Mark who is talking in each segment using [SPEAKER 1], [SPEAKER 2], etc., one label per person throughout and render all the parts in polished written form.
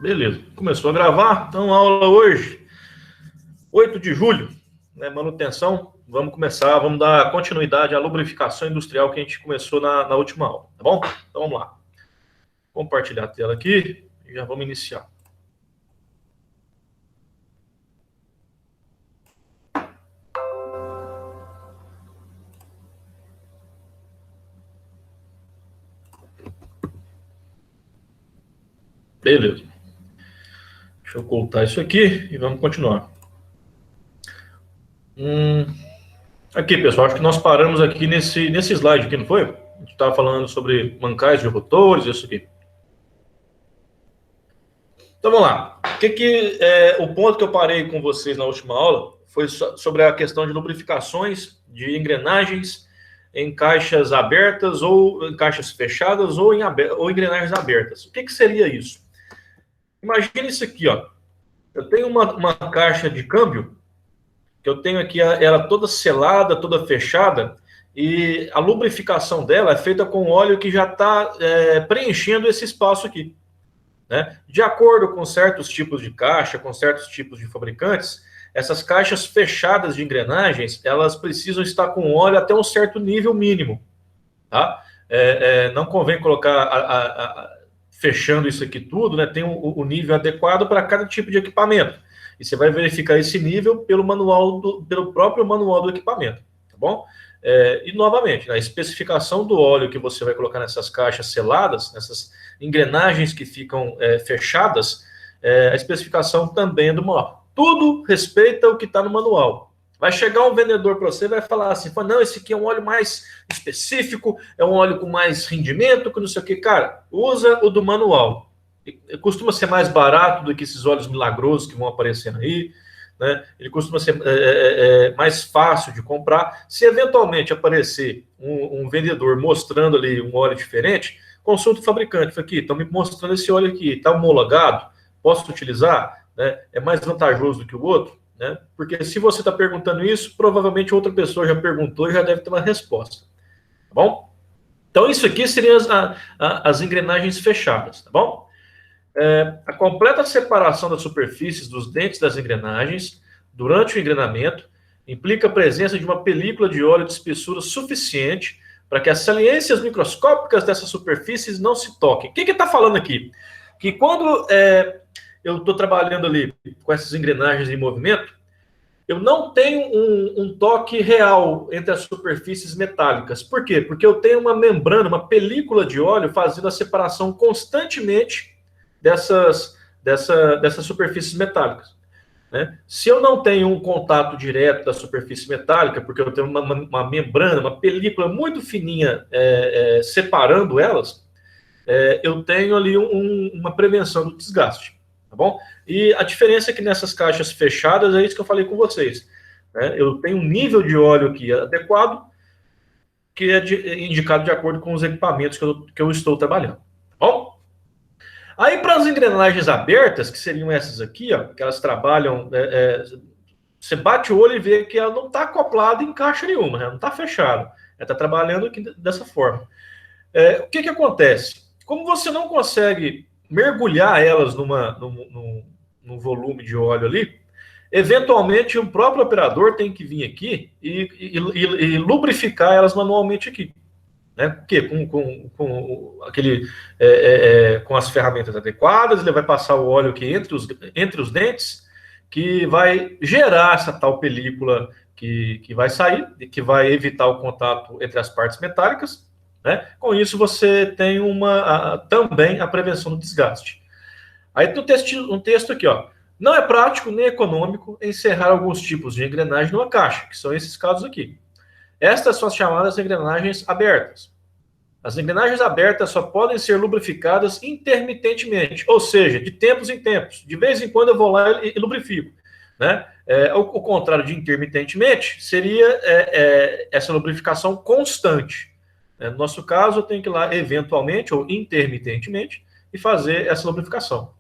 [SPEAKER 1] Beleza, começou a gravar, então a aula hoje, 8 de julho, né, manutenção, vamos começar, vamos dar continuidade à lubrificação industrial que a gente começou na última aula, tá bom? Então vamos lá. Compartilhar a tela aqui e já vamos iniciar. Beleza. Deixa eu ocultar isso aqui e vamos continuar. Aqui, pessoal, acho que nós paramos aqui nesse slide aqui, não foi? A gente estava falando sobre mancais de rotores, isso aqui. Então vamos lá. O ponto que eu parei com vocês na última aula foi sobre a questão de lubrificações de engrenagens em caixas abertas ou em caixas fechadas ou engrenagens abertas. O que seria isso? Imagina isso aqui, ó. Eu tenho uma caixa de câmbio que eu tenho aqui ela toda selada, toda fechada, e a lubrificação dela é feita com óleo que já está preenchendo esse espaço aqui. Né? De acordo com certos tipos de caixa, com certos tipos de fabricantes, essas caixas fechadas de engrenagens, elas precisam estar com óleo até um certo nível mínimo. Tá? Não convém colocar fechando isso aqui tudo, né? Tem o nível adequado para cada tipo de equipamento. E você vai verificar esse nível pelo próprio manual do equipamento, tá bom? E novamente, a especificação do óleo que você vai colocar nessas caixas seladas, nessas engrenagens que ficam fechadas, a especificação também é do manual. Tudo respeita o que está no manual. Vai chegar um vendedor para você e vai falar assim, não, esse aqui é um óleo mais específico, é um óleo com mais rendimento, que não sei o que. Cara, usa o do manual. Costuma ser mais barato do que esses óleos milagrosos que vão aparecendo aí, né? Ele costuma ser mais fácil de comprar. Se eventualmente aparecer um vendedor mostrando ali um óleo diferente, consulta o fabricante. Fala aqui, estão me mostrando esse óleo aqui, está homologado, posso utilizar? Né? É mais vantajoso do que o outro? Né? Porque se você está perguntando isso, provavelmente outra pessoa já perguntou e já deve ter uma resposta. Tá bom? Então, isso aqui seriam as engrenagens fechadas, tá bom? A completa separação das superfícies dos dentes das engrenagens durante o engrenamento implica a presença de uma película de óleo de espessura suficiente para que as saliências microscópicas dessas superfícies não se toquem. O que está falando aqui? Que quando eu estou trabalhando ali com essas engrenagens em movimento, eu não tenho um toque real entre as superfícies metálicas. Por quê? Porque eu tenho uma membrana, uma película de óleo fazendo a separação constantemente dessas superfícies metálicas. Né? Se eu não tenho um contato direto da superfície metálica, porque eu tenho uma membrana, uma película muito fininha separando elas, eu tenho ali uma prevenção do desgaste. Tá bom? E a diferença é que nessas caixas fechadas, é isso que eu falei com vocês. Né? Eu tenho um nível de óleo aqui adequado, que é indicado de acordo com os equipamentos que eu estou trabalhando. Tá bom? Aí, para as engrenagens abertas, que seriam essas aqui, ó, que elas trabalham, você bate o olho e vê que ela não está acoplada em caixa nenhuma, né? Não está fechada. Ela está trabalhando aqui dessa forma. O que acontece? Como você não consegue mergulhar elas num volume de óleo ali, eventualmente o próprio operador tem que vir aqui e lubrificar elas manualmente aqui. Né? Porque com as ferramentas adequadas, ele vai passar o óleo aqui entre os dentes, que vai gerar essa tal película que vai sair, que vai evitar o contato entre as partes metálicas. Né? Com isso, você tem também a prevenção do desgaste. Aí tem um texto aqui, ó. Não é prático nem econômico encerrar alguns tipos de engrenagem numa caixa, que são esses casos aqui. Estas são as chamadas engrenagens abertas. As engrenagens abertas só podem ser lubrificadas intermitentemente, ou seja, de tempos em tempos. De vez em quando eu vou lá e lubrifico. Né? O contrário de intermitentemente seria essa lubrificação constante. No nosso caso, eu tenho que ir lá eventualmente ou intermitentemente e fazer essa lubrificação.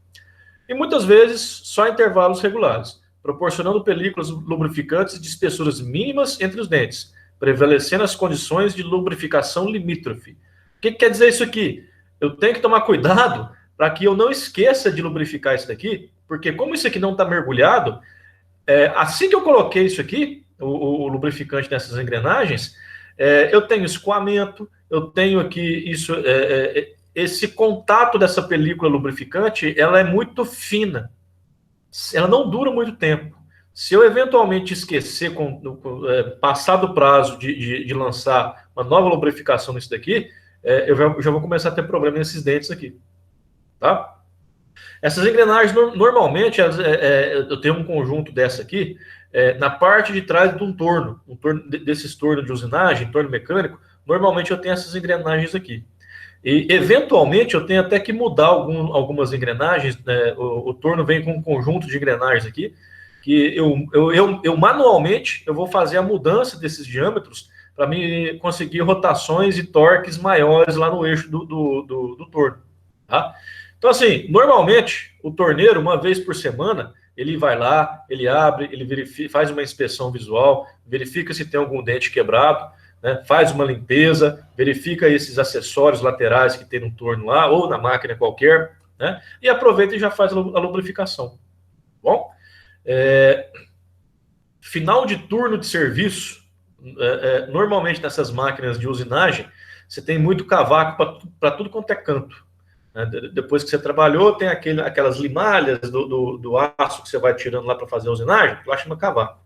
[SPEAKER 1] E muitas vezes só intervalos regulares, proporcionando películas lubrificantes de espessuras mínimas entre os dentes, prevalecendo as condições de lubrificação limítrofe. O que quer dizer isso aqui? Eu tenho que tomar cuidado para que eu não esqueça de lubrificar isso daqui, porque como isso aqui não está mergulhado, assim que eu coloquei isso aqui, o lubrificante nessas engrenagens, eu tenho escoamento, eu tenho aqui isso, esse contato dessa película lubrificante, ela é muito fina, ela não dura muito tempo. Se eu eventualmente esquecer, passar do prazo de lançar uma nova lubrificação nisso daqui, eu já vou começar a ter problema nesses dentes aqui, tá? Essas engrenagens, normalmente, eu tenho um conjunto dessa aqui, na parte de trás de um torno desses tornos de usinagem, torno mecânico, normalmente eu tenho essas engrenagens aqui. E, eventualmente, eu tenho até que mudar algumas engrenagens, né? O torno vem com um conjunto de engrenagens aqui, que eu manualmente, eu vou fazer a mudança desses diâmetros para me conseguir rotações e torques maiores lá no eixo do torno, tá? Então, assim, normalmente, o torneiro, uma vez por semana, ele vai lá, ele abre, ele verifica, faz uma inspeção visual, verifica se tem algum dente quebrado, né, faz uma limpeza, verifica esses acessórios laterais que tem no torno lá, ou na máquina qualquer, né, e aproveita e já faz a lubrificação. Bom, final de turno de serviço, normalmente nessas máquinas de usinagem, você tem muito cavaco para tudo quanto é canto. Depois que você trabalhou, tem aquelas limalhas do aço que você vai tirando lá para fazer a usinagem, que lá chama cavaco.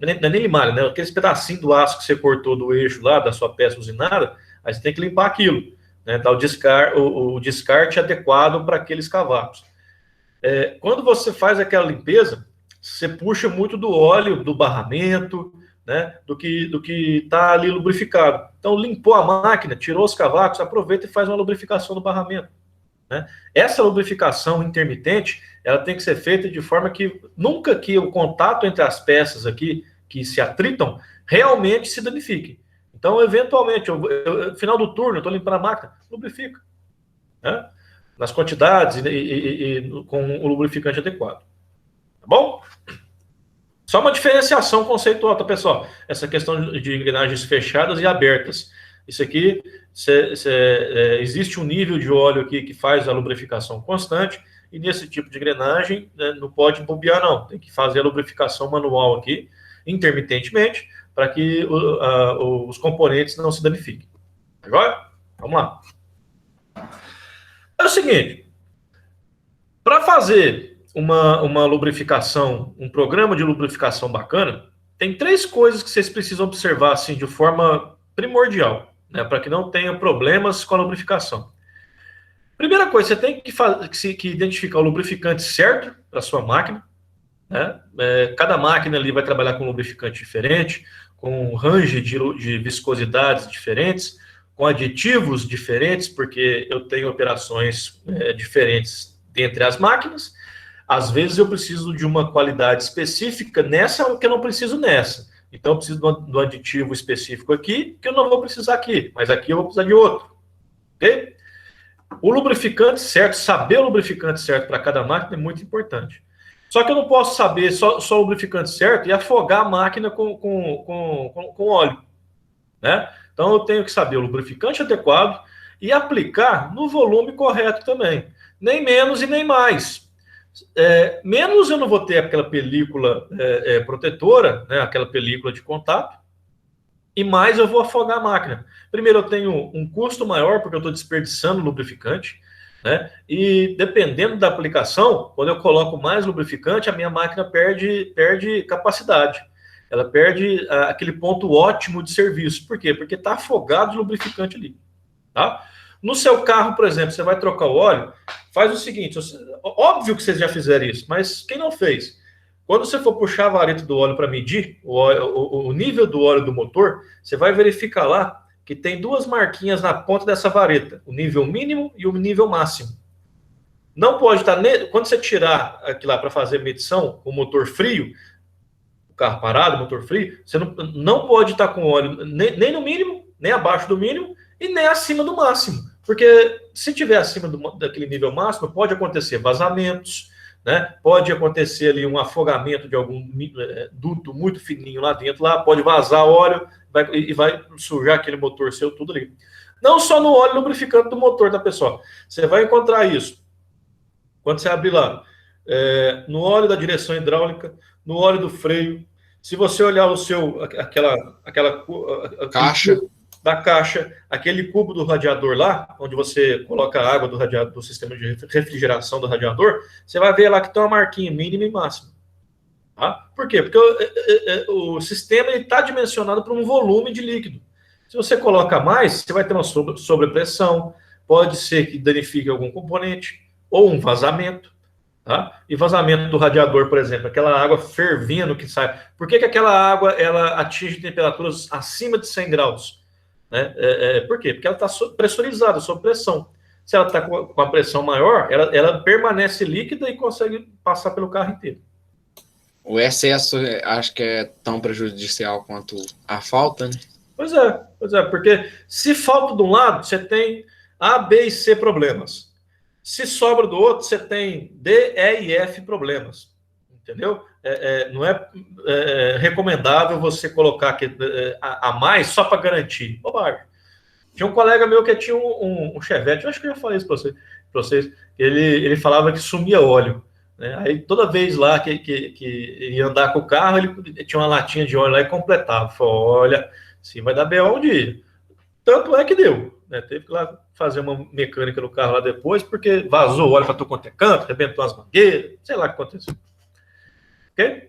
[SPEAKER 1] Não é nem limalha, né? Aqueles pedacinhos do aço que você cortou do eixo lá, da sua peça usinada, aí você tem que limpar aquilo, né? Dar o descarte adequado para aqueles cavacos. Quando você faz aquela limpeza, você puxa muito do óleo, do barramento, né? Do que está ali lubrificado. Então, limpou a máquina, tirou os cavacos, aproveita e faz uma lubrificação do barramento, né? Essa lubrificação intermitente, ela tem que ser feita de forma que nunca que o contato entre as peças aqui, que se atritam, realmente se danifique. Então, eventualmente, no final do turno, eu estou limpando a máquina, lubrifica, né? Nas quantidades e com o lubrificante adequado. Tá bom? Só uma diferenciação conceitual, tá, pessoal? Essa questão de engrenagens fechadas e abertas. Isso aqui, existe um nível de óleo aqui que faz a lubrificação constante, e nesse tipo de engrenagem, né, não pode bobear, não. Tem que fazer a lubrificação manual aqui, intermitentemente, para que os componentes não se danifiquem. Tá joia? Vamos lá. É o seguinte, para fazer uma lubrificação, um programa de lubrificação bacana, tem 3 coisas que vocês precisam observar assim, de forma primordial, né, para que não tenha problemas com a lubrificação. Primeira coisa, você tem que identificar o lubrificante certo para a sua máquina, né? Cada máquina ali vai trabalhar com um lubrificante diferente, com um range de viscosidades diferentes, com aditivos diferentes, porque eu tenho operações diferentes dentre as máquinas. Às vezes eu preciso de uma qualidade específica nessa que eu não preciso nessa. Então eu preciso de um aditivo específico aqui, que eu não vou precisar aqui, mas aqui eu vou precisar de outro. Ok? O lubrificante certo, saber o lubrificante certo para cada máquina é muito importante. Só que eu não posso saber só o lubrificante certo e afogar a máquina com óleo, né? Então eu tenho que saber o lubrificante adequado e aplicar no volume correto também. Nem menos e nem mais. Menos eu não vou ter aquela película protetora, né, aquela película de contato, e mais eu vou afogar a máquina. Primeiro, eu tenho um custo maior, porque eu estou desperdiçando lubrificante, né? E dependendo da aplicação, quando eu coloco mais lubrificante, a minha máquina perde capacidade. Ela perde aquele ponto ótimo de serviço. Por quê? Porque está afogado de lubrificante ali. Tá? No seu carro, por exemplo, você vai trocar o óleo, faz o seguinte, óbvio que vocês já fizeram isso, mas quem não fez? Quando você for puxar a vareta do óleo para medir o nível do óleo do motor, você vai verificar lá que tem 2 marquinhas na ponta dessa vareta, o nível mínimo e o nível máximo. Não pode estar, quando você tirar aquilo lá para fazer medição, o motor frio, o carro parado, o motor frio, você não pode estar com óleo nem no mínimo, nem abaixo do mínimo e nem acima do máximo. Porque se tiver acima daquele nível máximo, pode acontecer vazamentos, né? Pode acontecer ali um afogamento de algum duto muito fininho lá dentro, pode vazar óleo e vai sujar aquele motor seu tudo ali. Não só no óleo lubrificante do motor, tá, pessoal? Você vai encontrar isso quando você abrir lá, no óleo da direção hidráulica, no óleo do freio. Se você olhar aquela
[SPEAKER 2] Caixa.
[SPEAKER 1] da caixa, aquele cubo do radiador lá, onde você coloca a água do radiador, do sistema de refrigeração do radiador, você vai ver lá que tem uma marquinha mínima e máxima. Tá? Por quê? Porque o sistema está dimensionado para um volume de líquido. Se você coloca mais, você vai ter uma sobrepressão, pode ser que danifique algum componente, ou um vazamento. Tá? E vazamento do radiador, por exemplo, aquela água fervendo que sai. Por que aquela água ela atinge temperaturas acima de 100 graus? Né? Por quê? Porque ela está pressurizada, sob pressão. Se ela está com a pressão maior, ela permanece líquida e consegue passar pelo carro inteiro.
[SPEAKER 2] O excesso acho que é tão prejudicial quanto a falta, né?
[SPEAKER 1] Pois é, porque se falta de um lado, você tem A, B e C problemas. Se sobra do outro, você tem D, E e F problemas. Entendeu? Não é recomendável você colocar a mais só para garantir. Bobagem. Tinha um colega meu que tinha um Chevette, eu acho que eu já falei isso para vocês. Ele falava que sumia óleo. Né? Aí toda vez lá que ia andar com o carro, ele tinha uma latinha de óleo lá e completava. Falou, olha, se vai dar B.O. um dia. Tanto é que deu. Né? Teve que lá fazer uma mecânica no carro lá depois, porque vazou óleo para todo quanto é canto, arrebentou as mangueiras, sei lá o que aconteceu. Ok?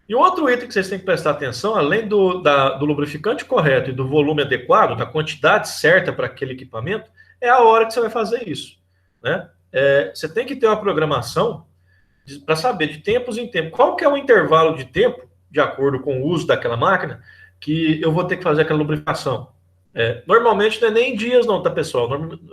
[SPEAKER 1] E outro item que vocês têm que prestar atenção, além do lubrificante correto e do volume adequado, da quantidade certa para aquele equipamento, é a hora que você vai fazer isso. Né? Você tem que ter uma programação para saber de tempos em tempos qual que é o intervalo de tempo, de acordo com o uso daquela máquina, que eu vou ter que fazer aquela lubrificação. Normalmente não é nem em dias não, tá, pessoal?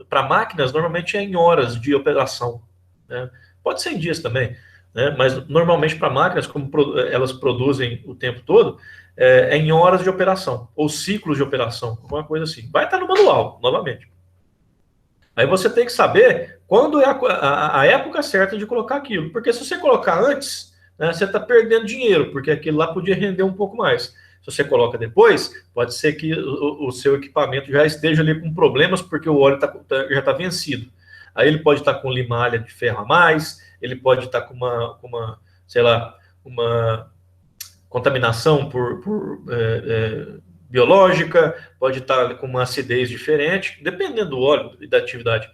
[SPEAKER 1] Para máquinas, normalmente é em horas de operação. Né? Pode ser em dias também, né? Mas normalmente para máquinas, como elas produzem o tempo todo, é em horas de operação, ou ciclos de operação, alguma coisa assim. Vai estar no manual, novamente. Aí você tem que saber quando é a época certa de colocar aquilo. Porque se você colocar antes, né, você está perdendo dinheiro, porque aquilo lá podia render um pouco mais. Se você coloca depois, pode ser que o seu equipamento já esteja ali com problemas, porque o óleo já está vencido. Aí ele pode estar com limalha de ferro a mais, ele pode estar com sei lá, uma contaminação biológica, pode estar com uma acidez diferente, dependendo do óleo e da atividade,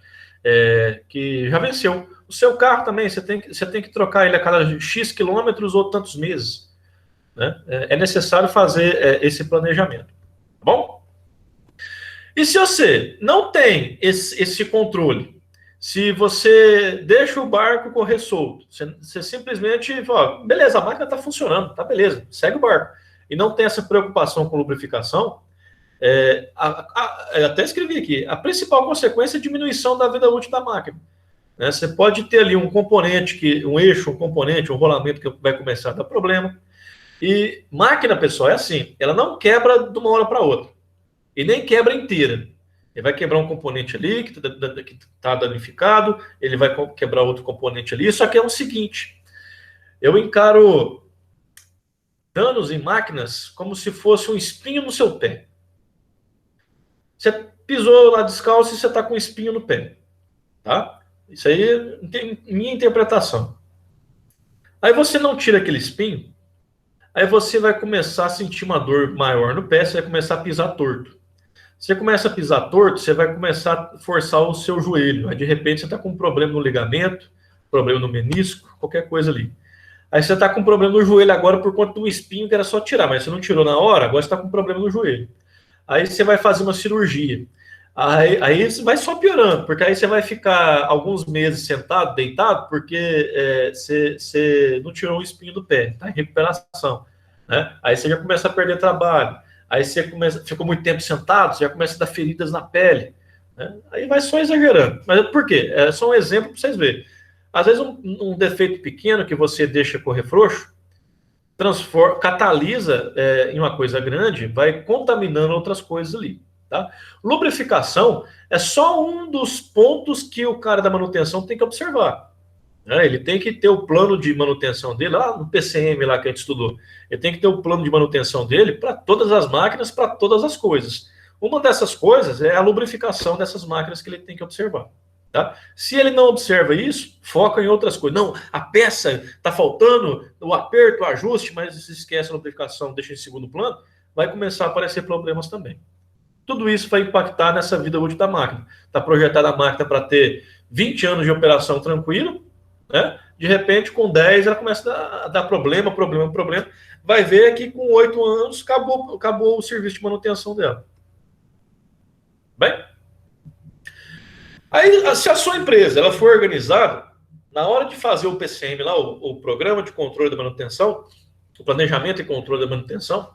[SPEAKER 1] que já venceu. O seu carro também, você tem que trocar ele a cada X quilômetros ou tantos meses. Né? É necessário fazer esse planejamento. Tá bom? E se você não tem esse controle, se você deixa o barco correr solto, você simplesmente fala, beleza, a máquina está funcionando, tá beleza, segue o barco. E não tem essa preocupação com lubrificação, eu até escrevi aqui, a principal consequência é a diminuição da vida útil da máquina. Né? Você pode ter ali um componente, um eixo, um componente, um rolamento que vai começar a dar problema. E máquina, pessoal, é assim, ela não quebra de uma hora para outra. E nem quebra inteira. Ele vai quebrar um componente ali que está danificado, ele vai quebrar outro componente ali. Só que é o seguinte, eu encaro danos em máquinas como se fosse um espinho no seu pé. Você pisou lá descalço e você está com um espinho no pé. Tá? Isso aí é minha interpretação. Aí você não tira aquele espinho, aí você vai começar a sentir uma dor maior no pé, você vai começar a pisar torto. Você começa a pisar torto, você vai começar a forçar o seu joelho. Aí, de repente, você está com um problema no ligamento, problema no menisco, qualquer coisa ali. Aí você está com um problema no joelho agora por conta de um espinho que era só tirar, mas você não tirou na hora, agora você está com um problema no joelho. Aí você vai fazer uma cirurgia. Aí vai só piorando, porque aí você vai ficar alguns meses sentado, deitado, porque você não tirou o espinho do pé, está em recuperação. Né? Aí você já começa a perder trabalho. Aí você ficou muito tempo sentado, você já começa a dar feridas na pele. Né? Aí vai só exagerando. Mas por quê? É só um exemplo para vocês verem. Às vezes um defeito pequeno que você deixa correr frouxo, catalisa em uma coisa grande, vai contaminando outras coisas ali. Tá? Lubrificação é só um dos pontos que o cara da manutenção tem que observar. Né? Ele tem que ter o plano de manutenção dele, lá no PCM lá que a gente estudou. Ele tem que ter o plano de manutenção dele para todas as máquinas, para todas as coisas. Uma dessas coisas é a lubrificação dessas máquinas que ele tem que observar. Tá? Se ele não observa isso, foca em outras coisas. Não, a peça está faltando, o aperto, o ajuste, mas se esquece a lubrificação, deixa em segundo plano, vai começar a aparecer problemas também. Tudo isso vai impactar nessa vida útil da máquina. Está projetada a máquina para ter 20 anos de operação tranquilo, né? De repente, com 10, ela começa a dar problema. Vai ver que com 8 anos acabou o serviço de manutenção dela. Bem? Aí, se a sua empresa ela for organizada, na hora de fazer o PCM lá, o Programa de Controle da Manutenção, o Planejamento e Controle da Manutenção,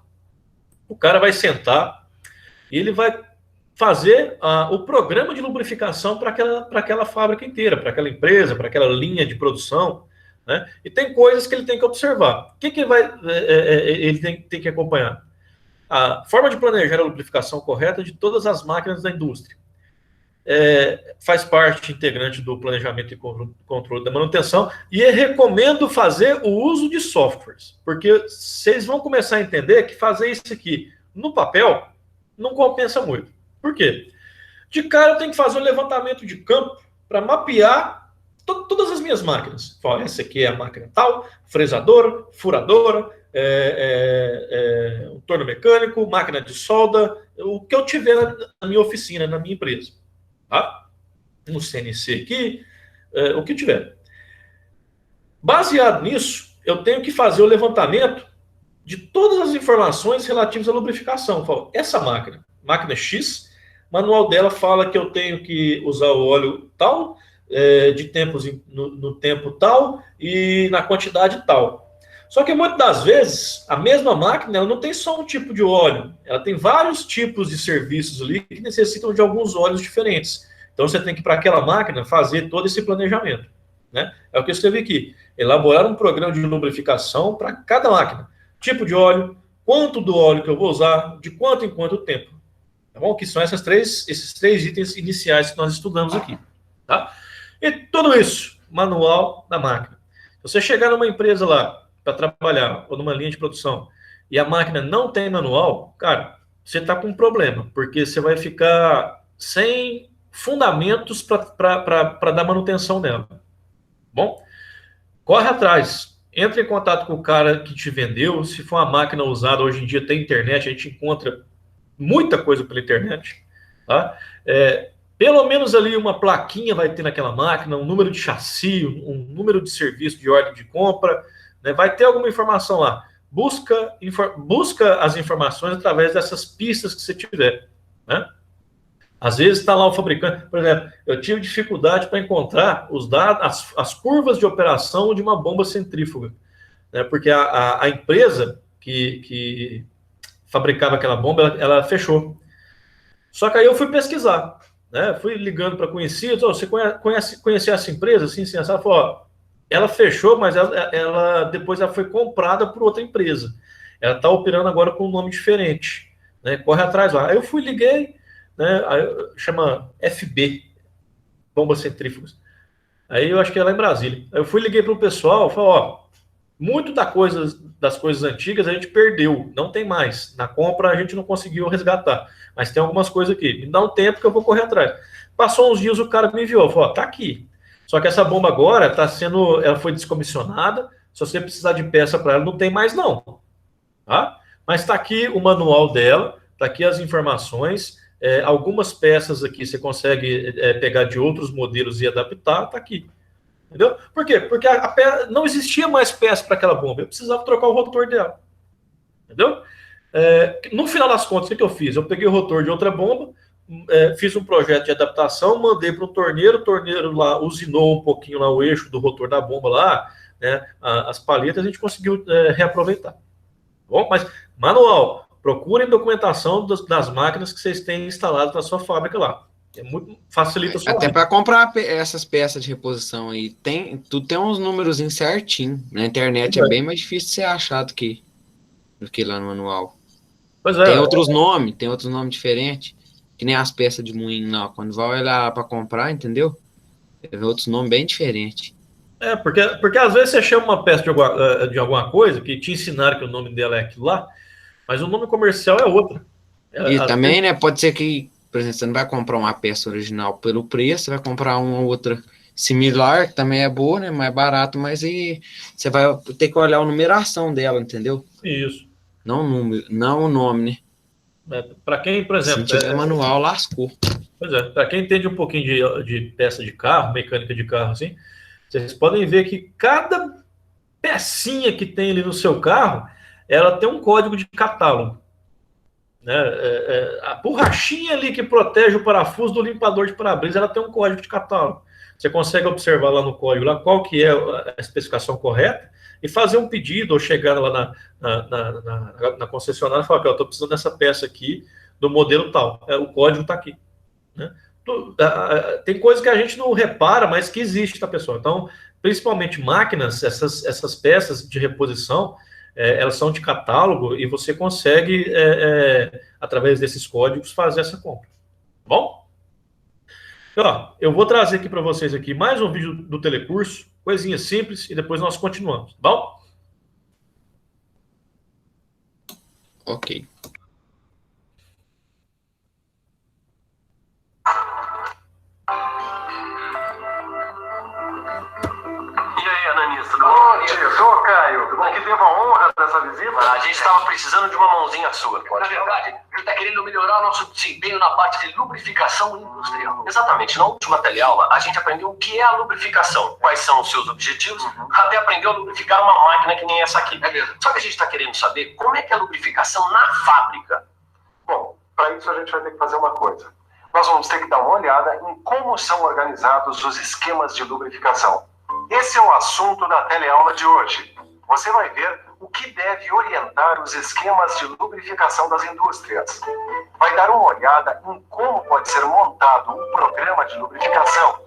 [SPEAKER 1] o cara vai sentar e ele vai fazer o programa de lubrificação para aquela fábrica inteira, para aquela empresa, para aquela linha de produção, né? E tem coisas que ele tem que observar. O que ele tem que acompanhar? A forma de planejar a lubrificação correta de todas as máquinas da indústria. Faz parte integrante do planejamento e controle da manutenção, e eu recomendo fazer o uso de softwares, porque vocês vão começar a entender que fazer isso aqui no papel não compensa muito. Por quê? De cara eu tenho que fazer um levantamento de campo para mapear todas as minhas máquinas. Essa aqui é a máquina tal, fresadora, furadora, um torno mecânico, máquina de solda, o que eu tiver na minha oficina, na minha empresa. Tá? No CNC aqui, o que tiver. Baseado nisso, eu tenho que fazer o levantamento de todas as informações relativas à lubrificação. Falo, essa máquina X, o manual dela fala que eu tenho que usar o óleo tal, de tempos no tempo tal e na quantidade tal. Só que muitas das vezes, a mesma máquina ela não tem só um tipo de óleo, ela tem vários tipos de serviços ali que necessitam de alguns óleos diferentes. Então você tem que, para aquela máquina, fazer todo esse planejamento. Né? É o que eu escrevi aqui. Elaborar um programa de lubrificação para cada máquina. Tipo de óleo, quanto do óleo que eu vou usar, de quanto em quanto tempo. Tá bom? Que são esses três itens iniciais que nós estudamos aqui. Tá? E tudo isso, manual da máquina. Se você chegar numa empresa lá, para trabalhar, ou numa linha de produção, e a máquina não tem manual, cara, você está com um problema, porque você vai ficar sem fundamentos para dar manutenção nela. Bom, corre atrás, entre em contato com o cara que te vendeu, se for uma máquina usada, hoje em dia tem internet, a gente encontra muita coisa pela internet, tá? Pelo menos ali uma plaquinha vai ter naquela máquina, um número de chassi, um número de serviço de ordem de compra, né? Vai ter alguma informação lá. Busca as informações através dessas pistas que você tiver, né? Às vezes está lá o fabricante, por exemplo, eu tive dificuldade para encontrar os dados, as curvas de operação de uma bomba centrífuga, né? Porque a empresa que fabricava aquela bomba, ela fechou. Só que aí eu fui pesquisar, né? Fui ligando para conhecidos, você conhece essa empresa? Assim, ela falou, ela fechou, mas depois ela foi comprada por outra empresa. Ela está operando agora com um nome diferente, né? Corre atrás lá. Aí eu liguei, né? Chama FB, bombas centrífugas. Aí eu acho que é lá em Brasília. Aí eu liguei para o pessoal, falei, muito das coisas antigas a gente perdeu, não tem mais. Na compra a gente não conseguiu resgatar, mas tem algumas coisas aqui. Me dá um tempo que eu vou correr atrás. Passou uns dias, o cara me enviou, falou, tá aqui. Só que essa bomba agora ela foi descomissionada. Se você precisar de peça para ela, não tem mais não. Tá? Mas está aqui o manual dela, está aqui as informações. Algumas peças aqui você consegue pegar de outros modelos e adaptar, está aqui. Entendeu? Por quê? Porque não existia mais peça para aquela bomba. Eu precisava trocar o rotor dela. Entendeu? No final das contas, o que eu fiz? Eu peguei o rotor de outra bomba, fiz um projeto de adaptação, mandei para o torneiro lá usinou um pouquinho lá o eixo do rotor da bomba lá, né, as palhetas, a gente conseguiu reaproveitar. Bom, mas manual, procurem documentação das máquinas que vocês têm instaladas na sua fábrica lá. Facilita a sua
[SPEAKER 2] Até para comprar essas peças de reposição aí, tu tem uns números certinho. Na internet é bem mais difícil de ser achado do que lá no manual.
[SPEAKER 1] Pois
[SPEAKER 2] tem outros nomes diferentes, que nem as peças de moinho lá. Quando vai lá para comprar, entendeu? Tem outros nomes bem diferentes.
[SPEAKER 1] Porque às vezes você chama uma peça de alguma coisa que te ensinaram que o nome dela é aquilo lá, mas o nome comercial é outro.
[SPEAKER 2] E também, né, pode ser que, por exemplo, você não vai comprar uma peça original pelo preço, você vai comprar uma outra similar, que também é boa, né, mais barato, mas aí você vai ter que olhar a numeração dela, entendeu?
[SPEAKER 1] Isso.
[SPEAKER 2] Não o número, não o nome, né?
[SPEAKER 1] Para quem, por
[SPEAKER 2] Se
[SPEAKER 1] exemplo,
[SPEAKER 2] tiver manual, lascou.
[SPEAKER 1] pois é, para quem entende um pouquinho de peça de carro, mecânica de carro, assim, vocês podem ver que cada pecinha que tem ali no seu carro, ela tem um código de catálogo. Né? A borrachinha ali que protege o parafuso do limpador de para-brisa, ela tem um código de catálogo. Você consegue observar lá no código lá qual que é a especificação correta e fazer um pedido ou chegar lá na concessionária e falar que eu estou precisando dessa peça aqui do modelo tal. O código está aqui. Né? Tem coisa que a gente não repara, mas que existe, tá, pessoal? Então, principalmente máquinas, essas peças de reposição, elas são de catálogo e você consegue, através desses códigos, fazer essa compra. Bom? Ó, eu vou trazer aqui para vocês aqui mais um vídeo do telecurso, coisinha simples, e depois nós continuamos. Tá bom?
[SPEAKER 2] Ok.
[SPEAKER 3] Ô, Caio, que devo a honra dessa visita? A gente estava precisando de uma mãozinha sua. Na verdade, ele está querendo melhorar o nosso desempenho na parte de lubrificação industrial. Exatamente. Na última teleaula, a gente aprendeu o que é a lubrificação, quais são os seus objetivos, até aprendeu a lubrificar uma máquina que nem essa aqui. Só que a gente está querendo saber como é que é a lubrificação na fábrica. Bom, para isso a gente vai ter que fazer uma coisa. Nós vamos ter que dar uma olhada em como são organizados os esquemas de lubrificação. Esse é o assunto da teleaula de hoje. Você vai ver o que deve orientar os esquemas de lubrificação das indústrias. Vai dar uma olhada em como pode ser montado um programa de lubrificação.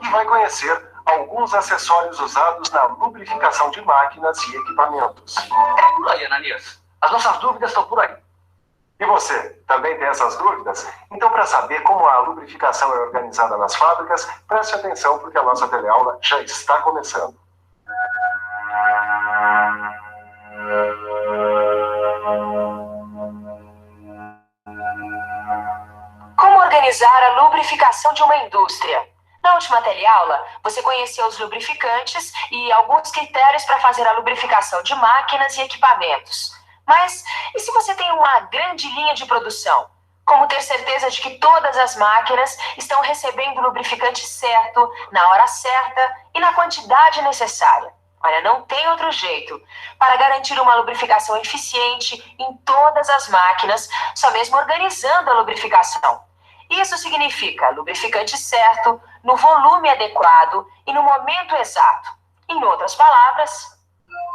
[SPEAKER 3] E vai conhecer alguns acessórios usados na lubrificação de máquinas e equipamentos. É por aí, Ananias. As nossas dúvidas estão por aí. E você, também tem essas dúvidas? Então, para saber como a lubrificação é organizada nas fábricas, preste atenção porque a nossa teleaula já está começando.
[SPEAKER 4] Como organizar a lubrificação de uma indústria? Na última teleaula, você conheceu os lubrificantes e alguns critérios para fazer a lubrificação de máquinas e equipamentos. Mas e se você tem uma grande linha de produção? Como ter certeza de que todas as máquinas estão recebendo o lubrificante certo, na hora certa e na quantidade necessária? Olha, não tem outro jeito. Para garantir uma lubrificação eficiente em todas as máquinas, só mesmo organizando a lubrificação. Isso significa lubrificante certo, no volume adequado e no momento exato. Em outras palavras,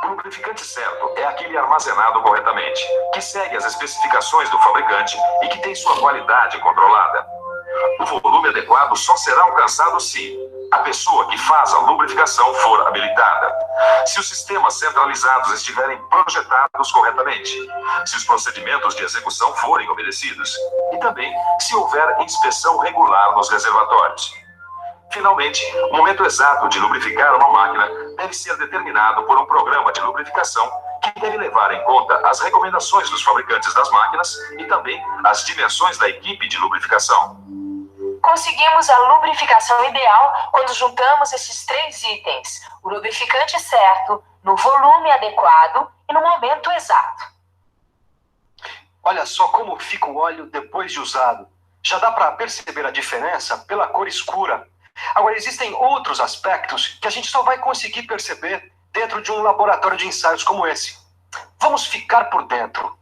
[SPEAKER 3] o lubrificante certo é aquele armazenado corretamente, que segue as especificações do fabricante e que tem sua qualidade controlada. O volume adequado só será alcançado se a pessoa que faz a lubrificação for habilitada, se os sistemas centralizados estiverem projetados corretamente, se os procedimentos de execução forem obedecidos e também se houver inspeção regular nos reservatórios. Finalmente, o momento exato de lubrificar uma máquina deve ser determinado por um programa de lubrificação que deve levar em conta as recomendações dos fabricantes das máquinas e também as dimensões da equipe de lubrificação.
[SPEAKER 4] Conseguimos a lubrificação ideal quando juntamos esses 3 itens: o lubrificante certo, no volume adequado e no momento exato.
[SPEAKER 3] Olha só como fica o óleo depois de usado. Já dá para perceber a diferença pela cor escura. Agora, existem outros aspectos que a gente só vai conseguir perceber dentro de um laboratório de ensaios como esse. Vamos ficar por dentro.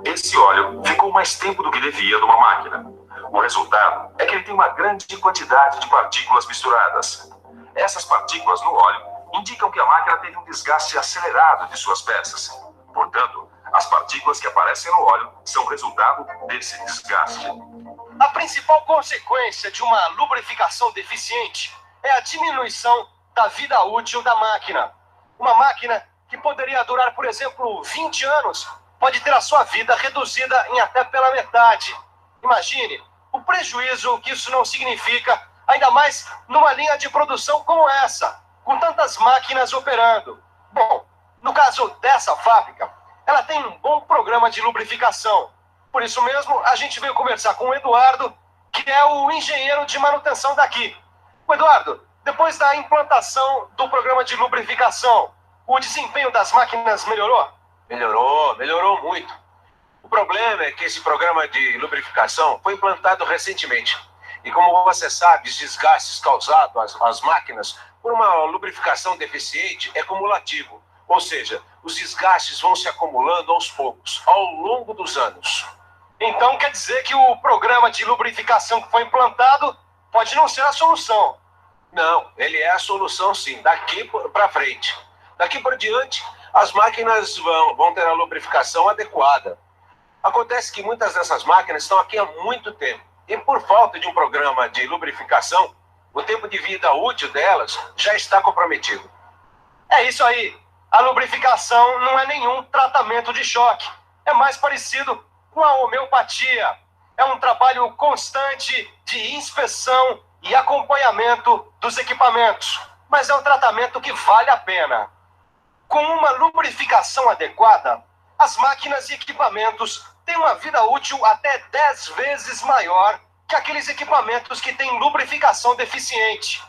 [SPEAKER 3] Esse óleo ficou mais tempo do que devia numa máquina. O resultado é que ele tem uma grande quantidade de partículas misturadas. Essas partículas no óleo indicam que a máquina teve um desgaste acelerado de suas peças. Portanto, as partículas que aparecem no óleo são resultado desse desgaste. A principal consequência de uma lubrificação deficiente é a diminuição da vida útil da máquina. Uma máquina que poderia durar, por exemplo, 20 anos, pode ter a sua vida reduzida em até pela metade. Imagine o prejuízo que isso não significa, ainda mais numa linha de produção como essa, com tantas máquinas operando. Bom, no caso dessa fábrica, ela tem um bom programa de lubrificação. Por isso mesmo, a gente veio conversar com o Eduardo, que é o engenheiro de manutenção daqui. O Eduardo, depois da implantação do programa de lubrificação, o desempenho das máquinas melhorou?
[SPEAKER 5] Melhorou muito. O problema é que esse programa de lubrificação foi implantado recentemente. E como você sabe, os desgastes causados às máquinas por uma lubrificação deficiente é cumulativo. Ou seja, os desgastes vão se acumulando aos poucos, ao longo dos anos.
[SPEAKER 3] Então quer dizer que o programa de lubrificação que foi implantado pode não ser a solução.
[SPEAKER 5] Não, ele é a solução sim, daqui para frente. Daqui por diante, as máquinas vão ter a lubrificação adequada. Acontece que muitas dessas máquinas estão aqui há muito tempo. E por falta de um programa de lubrificação, o tempo de vida útil delas já está comprometido.
[SPEAKER 3] É isso aí. A lubrificação não é nenhum tratamento de choque. É mais parecido com a homeopatia. É um trabalho constante de inspeção e acompanhamento dos equipamentos. Mas é um tratamento que vale a pena. Com uma lubrificação adequada, as máquinas e equipamentos têm uma vida útil até 10 vezes maior que aqueles equipamentos que têm lubrificação deficiente.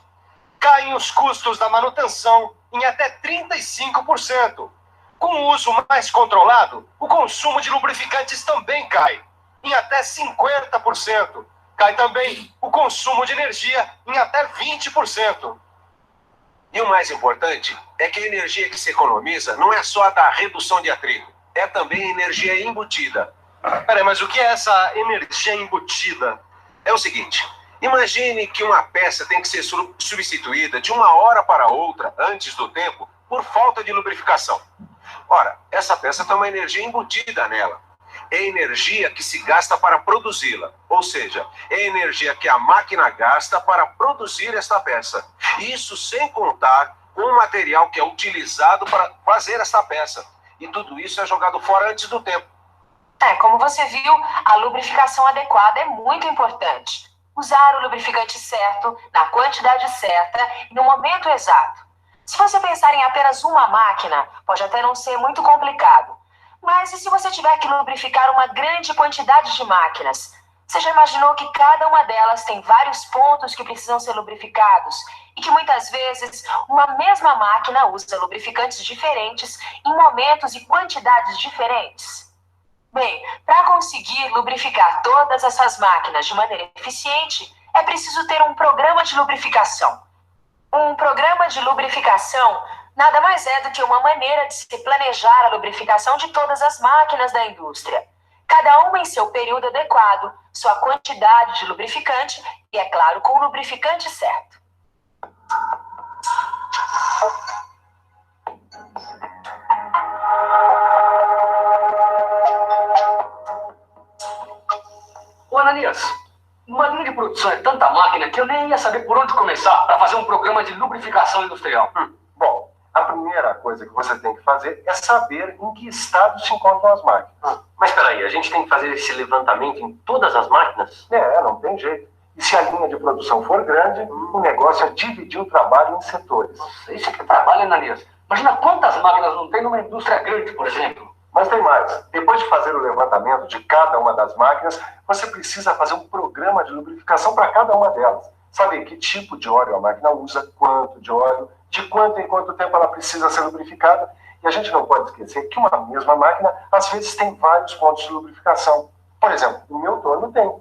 [SPEAKER 3] Caem os custos da manutenção em até 35%. Com o uso mais controlado, o consumo de lubrificantes também cai, em até 50%. Cai também o consumo de energia em até 20%.
[SPEAKER 5] E o mais importante é que a energia que se economiza não é só a da redução de atrito, é também energia embutida.
[SPEAKER 3] Peraí, mas o que é essa energia embutida?
[SPEAKER 5] É o seguinte, imagine que uma peça tem que ser substituída de uma hora para outra, antes do tempo, por falta de lubrificação. Ora, essa peça tem uma energia embutida nela. É energia que se gasta para produzi-la. Ou seja, é energia que a máquina gasta para produzir esta peça. Isso sem contar com o material que é utilizado para fazer esta peça. E tudo isso é jogado fora antes do tempo.
[SPEAKER 4] Como você viu, a lubrificação adequada é muito importante. Usar o lubrificante certo, na quantidade certa e no momento exato. Se você pensar em apenas uma máquina, pode até não ser muito complicado. Mas e se você tiver que lubrificar uma grande quantidade de máquinas? Você já imaginou que cada uma delas tem vários pontos que precisam ser lubrificados e que muitas vezes uma mesma máquina usa lubrificantes diferentes em momentos e quantidades diferentes? Bem, para conseguir lubrificar todas essas máquinas de maneira eficiente, é preciso ter um programa de lubrificação. Um programa de lubrificação nada mais é do que uma maneira de se planejar a lubrificação de todas as máquinas da indústria. Cada uma em seu período adequado, sua quantidade de lubrificante e, é claro, com o lubrificante certo.
[SPEAKER 6] Ô Ananias, numa linha de produção é tanta máquina que eu nem ia saber por onde começar para fazer um programa de lubrificação industrial.
[SPEAKER 3] Bom, a primeira coisa que você tem que fazer é saber em que estado se encontram as máquinas.
[SPEAKER 6] Mas espera aí, a gente tem que fazer esse levantamento em todas as máquinas?
[SPEAKER 3] Não tem jeito. E se a linha de produção for grande, o negócio é dividir o trabalho em setores.
[SPEAKER 6] Nossa, isso é que trabalho, Ananias. Imagina quantas máquinas não tem numa indústria grande, por exemplo.
[SPEAKER 3] Mas tem mais. Depois de fazer o levantamento de cada uma das máquinas, você precisa fazer um programa de lubrificação para cada uma delas. Saber que tipo de óleo a máquina usa, quanto de óleo, de quanto em quanto tempo ela precisa ser lubrificada. E a gente não pode esquecer que uma mesma máquina, às vezes, tem vários pontos de lubrificação. Por exemplo, o meu torno tem.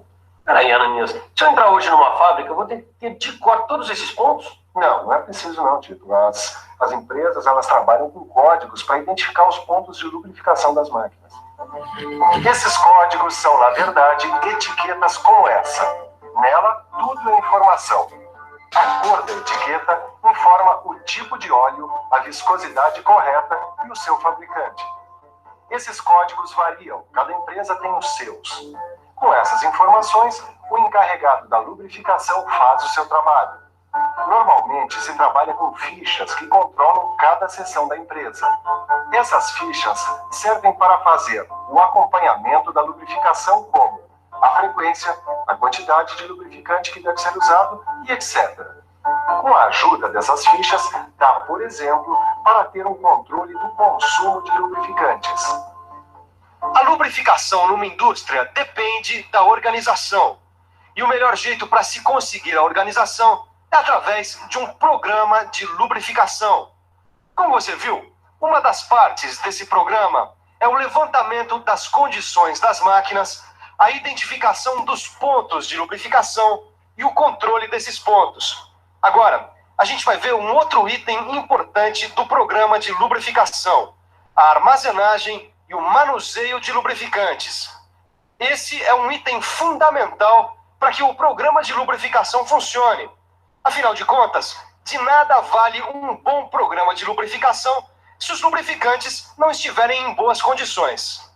[SPEAKER 6] Peraí, Ananias, se eu entrar hoje numa fábrica, eu vou ter que ter de cor todos esses pontos?
[SPEAKER 3] Não é preciso não, Tito. As empresas, elas trabalham com códigos para identificar os pontos de lubrificação das máquinas. Esses códigos são, na verdade, etiquetas como essa. Nela, tudo é informação. A cor da etiqueta informa o tipo de óleo, a viscosidade correta e o seu fabricante. Esses códigos variam, cada empresa tem os seus. Com essas informações, o encarregado da lubrificação faz o seu trabalho. Normalmente se trabalha com fichas que controlam cada seção da empresa. Essas fichas servem para fazer o acompanhamento da lubrificação, como a frequência, a quantidade de lubrificante que deve ser usado e etc. Com a ajuda dessas fichas, dá, por exemplo,
[SPEAKER 5] para ter um controle do consumo de lubrificantes.
[SPEAKER 3] A lubrificação numa indústria depende da organização. E o melhor jeito para se conseguir a organização é através de um programa de lubrificação. Como você viu, uma das partes desse programa é o levantamento das condições das máquinas, a identificação dos pontos de lubrificação e o controle desses pontos. Agora, a gente vai ver um outro item importante do programa de lubrificação: a armazenagem e o manuseio de lubrificantes. Esse é um item fundamental para que o programa de lubrificação funcione. Afinal de contas, de nada vale um bom programa de lubrificação se os lubrificantes não estiverem em boas condições.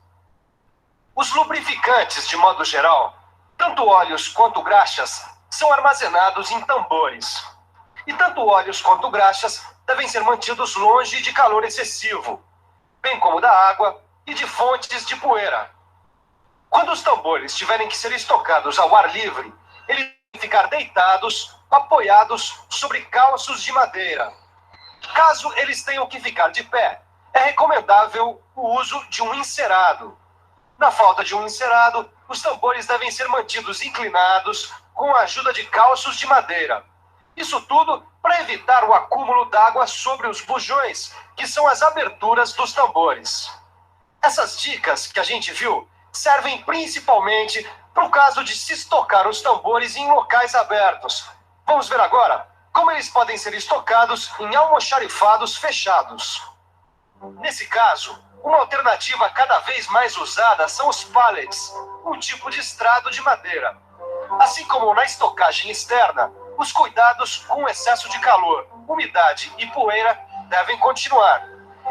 [SPEAKER 3] Os lubrificantes, de modo geral, tanto óleos quanto graxas, são armazenados em tambores. E tanto óleos quanto graxas devem ser mantidos longe de calor excessivo, bem como da água e de fontes de poeira. Quando os tambores tiverem que ser estocados ao ar livre, eles devem ficar deitados, apoiados sobre calços de madeira. Caso eles tenham que ficar de pé, é recomendável o uso de um encerado. Na falta de um encerado, os tambores devem ser mantidos inclinados com a ajuda de calços de madeira. Isso tudo para evitar o acúmulo d'água sobre os bujões, que são as aberturas dos tambores. Essas dicas que a gente viu servem principalmente para o caso de se estocar os tambores em locais abertos. Vamos ver agora como eles podem ser estocados em almoxarifados fechados. Nesse caso, uma alternativa cada vez mais usada são os pallets, um tipo de estrado de madeira. Assim como na estocagem externa, os cuidados com o excesso de calor, umidade e poeira devem continuar.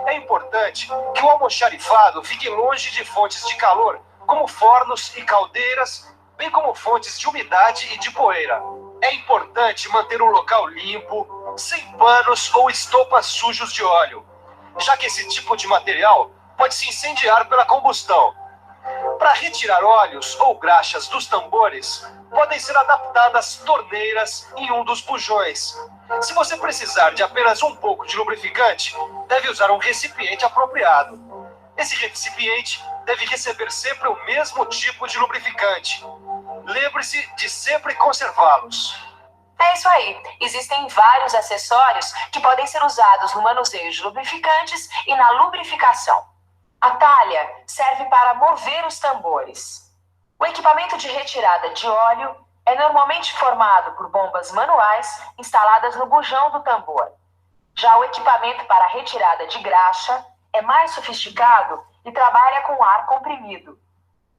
[SPEAKER 3] É importante que o almoxarifado fique longe de fontes de calor, como fornos e caldeiras, bem como fontes de umidade e de poeira. É importante manter o local limpo, sem panos ou estopas sujos de óleo, já que esse tipo de material pode se incendiar pela combustão. Para retirar óleos ou graxas dos tambores, podem ser adaptadas torneiras em um dos bujões. Se você precisar de apenas um pouco de lubrificante, deve usar um recipiente apropriado. Esse recipiente deve receber sempre o mesmo tipo de lubrificante. Lembre-se de sempre conservá-los.
[SPEAKER 4] É isso aí. Existem vários acessórios que podem ser usados no manuseio de lubrificantes e na lubrificação. A talha serve para mover os tambores. O equipamento de retirada de óleo é normalmente formado por bombas manuais instaladas no bujão do tambor. Já o equipamento para retirada de graxa é mais sofisticado e trabalha com ar comprimido.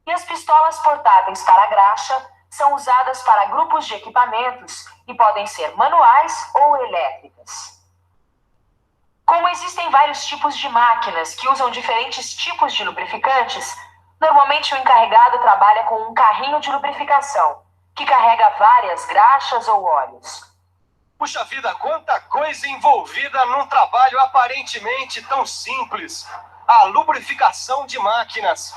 [SPEAKER 4] E as pistolas portáteis para graxa são usadas para grupos de equipamentos e podem ser manuais ou elétricas. Como existem vários tipos de máquinas que usam diferentes tipos de lubrificantes, normalmente o encarregado trabalha com um carrinho de lubrificação, que carrega várias graxas ou óleos.
[SPEAKER 3] Puxa vida, quanta coisa envolvida num trabalho aparentemente tão simples. A lubrificação de máquinas.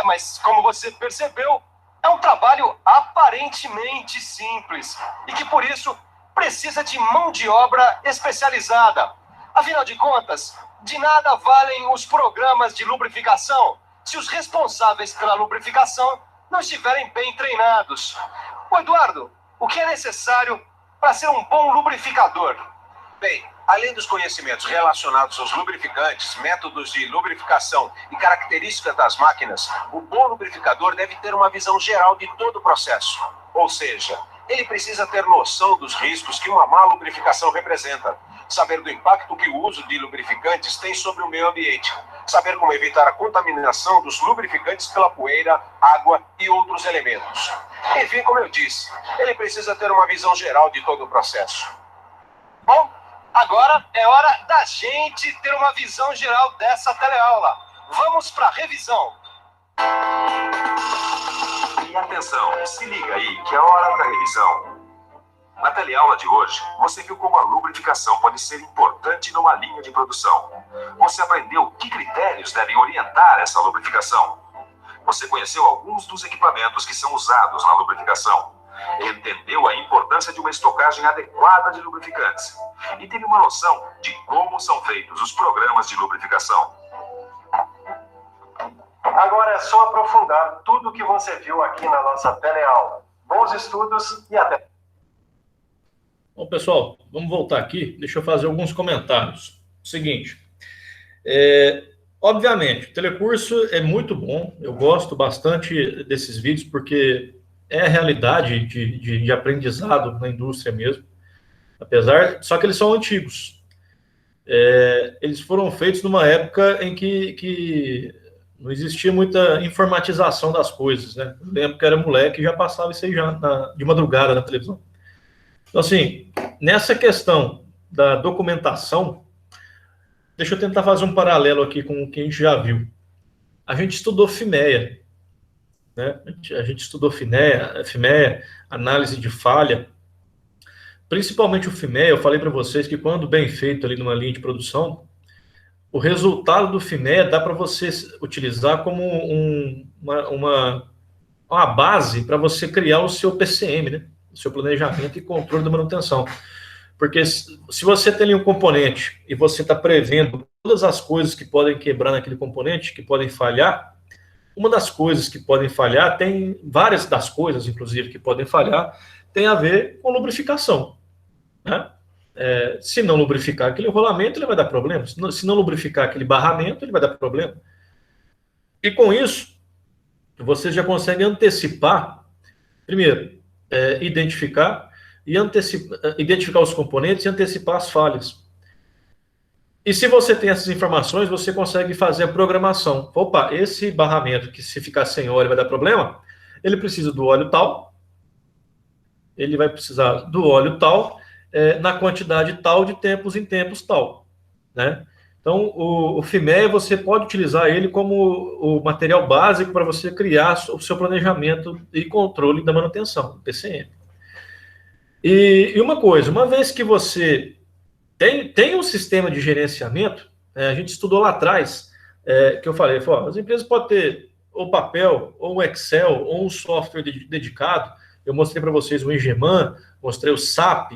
[SPEAKER 3] Mas como você percebeu, é um trabalho aparentemente simples e que por isso precisa de mão de obra especializada. Afinal de contas, de nada valem os programas de lubrificação se os responsáveis pela lubrificação não estiverem bem treinados. Ô Eduardo, o que é necessário para ser um bom lubrificador?
[SPEAKER 5] Bem, além dos conhecimentos relacionados aos lubrificantes, métodos de lubrificação e características das máquinas, o bom lubrificador deve ter uma visão geral de todo o processo. Ou seja, ele precisa ter noção dos riscos que uma má lubrificação representa, saber do impacto que o uso de lubrificantes tem sobre o meio ambiente, saber como evitar a contaminação dos lubrificantes pela poeira, água e outros elementos. Enfim, como eu disse, ele precisa ter uma visão geral de todo o processo.
[SPEAKER 3] Bom, agora é hora da gente ter uma visão geral dessa teleaula. Vamos para a revisão.
[SPEAKER 7] E atenção, se liga aí que é hora da revisão. Na teleaula de hoje, você viu como a lubrificação pode ser importante numa linha de produção. Você aprendeu que critérios devem orientar essa lubrificação. Você conheceu alguns dos equipamentos que são usados na lubrificação. entendeu a importância de uma estocagem adequada de lubrificantes e teve uma noção de como são feitos os programas de lubrificação.
[SPEAKER 8] Agora é só aprofundar tudo o que você viu aqui na nossa teleaula. Bons estudos e até...
[SPEAKER 1] Bom, pessoal, vamos voltar aqui. Deixa eu fazer alguns comentários. Seguinte, obviamente, o telecurso é muito bom. Eu gosto bastante desses vídeos porque é a realidade de aprendizado na indústria mesmo. Só que eles são antigos. Eles foram feitos numa época em que não existia muita informatização das coisas, né? Eu lembro que era moleque e já passava isso aí de madrugada na televisão. Então, assim, nessa questão da documentação, deixa eu tentar fazer um paralelo aqui com o que a gente já viu. A gente estudou FIMEA, né? A gente estudou FIMEA, análise de falha. Principalmente o FIMEA, eu falei para vocês que quando bem feito ali numa linha de produção, o resultado do FIMEA dá para você utilizar como uma base para você criar o seu PCM, né? O seu planejamento e controle da manutenção. Porque se você tem ali um componente e você está prevendo todas as coisas que podem quebrar naquele componente, que podem falhar, uma das coisas que podem falhar, tem várias das coisas, inclusive, que podem falhar, tem a ver com lubrificação, né? Se não lubrificar aquele rolamento, ele vai dar problema. Se não lubrificar aquele barramento, ele vai dar problema. E com isso, você já consegue antecipar, primeiro, identificar os componentes e antecipar as falhas. E se você tem essas informações, você consegue fazer a programação. Opa, esse barramento que se ficar sem óleo vai dar problema, ele precisa do óleo tal, ele vai precisar do óleo tal, na quantidade tal, de tempos em tempos tal, né? Então, o FIMEA, você pode utilizar ele como o material básico para você criar o seu planejamento e controle da manutenção, PCM. E uma coisa, uma vez que você tem um sistema de gerenciamento, a gente estudou lá atrás, que eu falei, as empresas podem ter ou papel, ou um Excel, ou um software dedicado. Eu mostrei para vocês o Engeman, mostrei o SAP,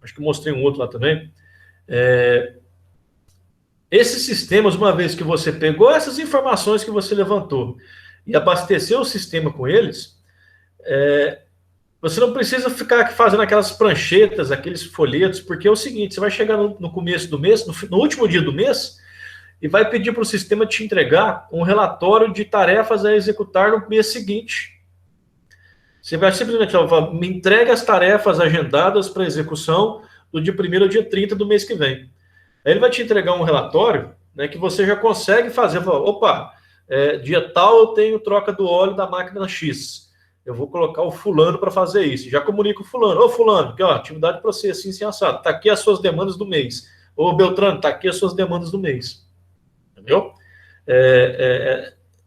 [SPEAKER 1] acho que mostrei um outro lá também. Esses sistemas, uma vez que você pegou essas informações que você levantou e abasteceu o sistema com eles, você não precisa ficar fazendo aquelas pranchetas, aqueles folhetos, porque é o seguinte, você vai chegar no começo do mês, no último dia do mês, e vai pedir para o sistema te entregar um relatório de tarefas a executar no mês seguinte. Você vai simplesmente falar, me entrega as tarefas agendadas para execução do dia 1º ao dia 30 do mês que vem. Aí ele vai te entregar um relatório, né, que você já consegue fazer. Opa, dia tal eu tenho troca do óleo da máquina X. Eu vou colocar o fulano para fazer isso. Já comunico o fulano. Ô, fulano, que, atividade para você assim, assado. Está aqui as suas demandas do mês. Ô, Beltrano, está aqui as suas demandas do mês. Entendeu?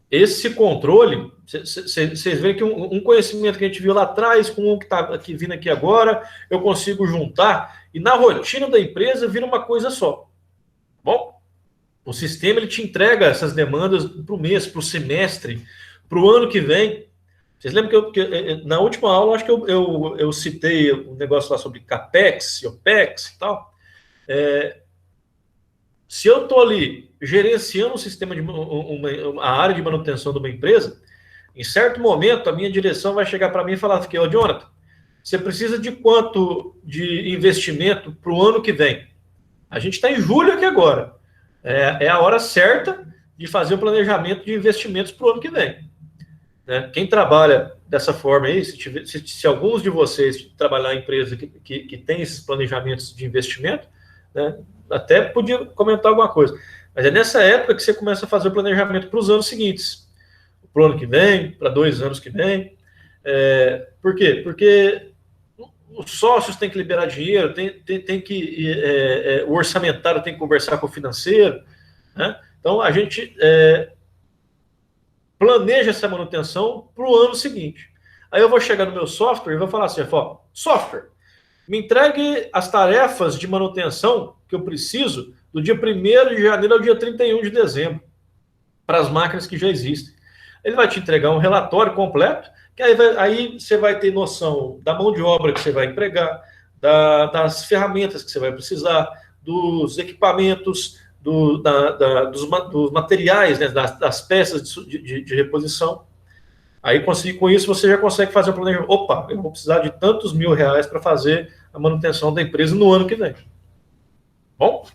[SPEAKER 1] Esse controle, vocês veem que um conhecimento que a gente viu lá atrás, com o que está aqui, vindo aqui agora, eu consigo juntar, e na rotina da empresa vira uma coisa só. Bom, o sistema ele te entrega essas demandas para o mês, para o semestre, para o ano que vem. Vocês lembram que na última aula, acho que eu citei um negócio lá sobre CAPEX, OPEX e tal. Se eu estou ali gerenciando o sistema a área de manutenção de uma empresa, em certo momento a minha direção vai chegar para mim e falar que, Jonathan, você precisa de quanto de investimento para o ano que vem? A gente está em julho aqui agora. É a hora certa de fazer o planejamento de investimentos para o ano que vem. Né? Quem trabalha dessa forma aí, se alguns de vocês trabalhar em empresa que tem esses planejamentos de investimento, né, até podia comentar alguma coisa. Mas é nessa época que você começa a fazer o planejamento para os anos seguintes. Para o ano que vem, para 2 anos que vem. Por quê? Porque os sócios têm que liberar dinheiro, o orçamentário tem que conversar com o financeiro. Né? Então, a gente planeja essa manutenção para o ano seguinte. Aí eu vou chegar no meu software e vou falar assim, software, me entregue as tarefas de manutenção que eu preciso do dia 1º de janeiro ao dia 31 de dezembro, para as máquinas que já existem. Ele vai te entregar um relatório completo, que aí você vai ter noção da mão de obra que você vai empregar, das ferramentas que você vai precisar, dos equipamentos, dos materiais, né, das peças de reposição. Aí, com isso, você já consegue fazer um planejamento. Opa, eu vou precisar de tantos R$ 1.000 para fazer a manutenção da empresa no ano que vem. Bom,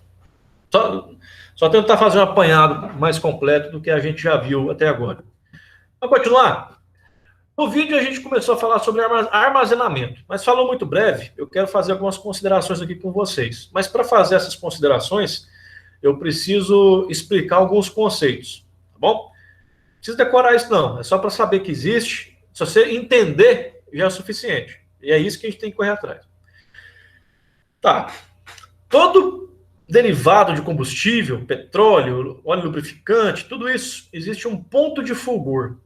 [SPEAKER 1] só tentar fazer um apanhado mais completo do que a gente já viu até agora. Vamos continuar? No vídeo a gente começou a falar sobre armazenamento, mas falou muito breve, eu quero fazer algumas considerações aqui com vocês. Mas para fazer essas considerações, eu preciso explicar alguns conceitos, tá bom? Não precisa decorar isso não, é só para saber que existe. Se você entender, já é suficiente. E é isso que a gente tem que correr atrás. Tá. Todo derivado de combustível, petróleo, óleo lubrificante, tudo isso, existe um ponto de fulgor.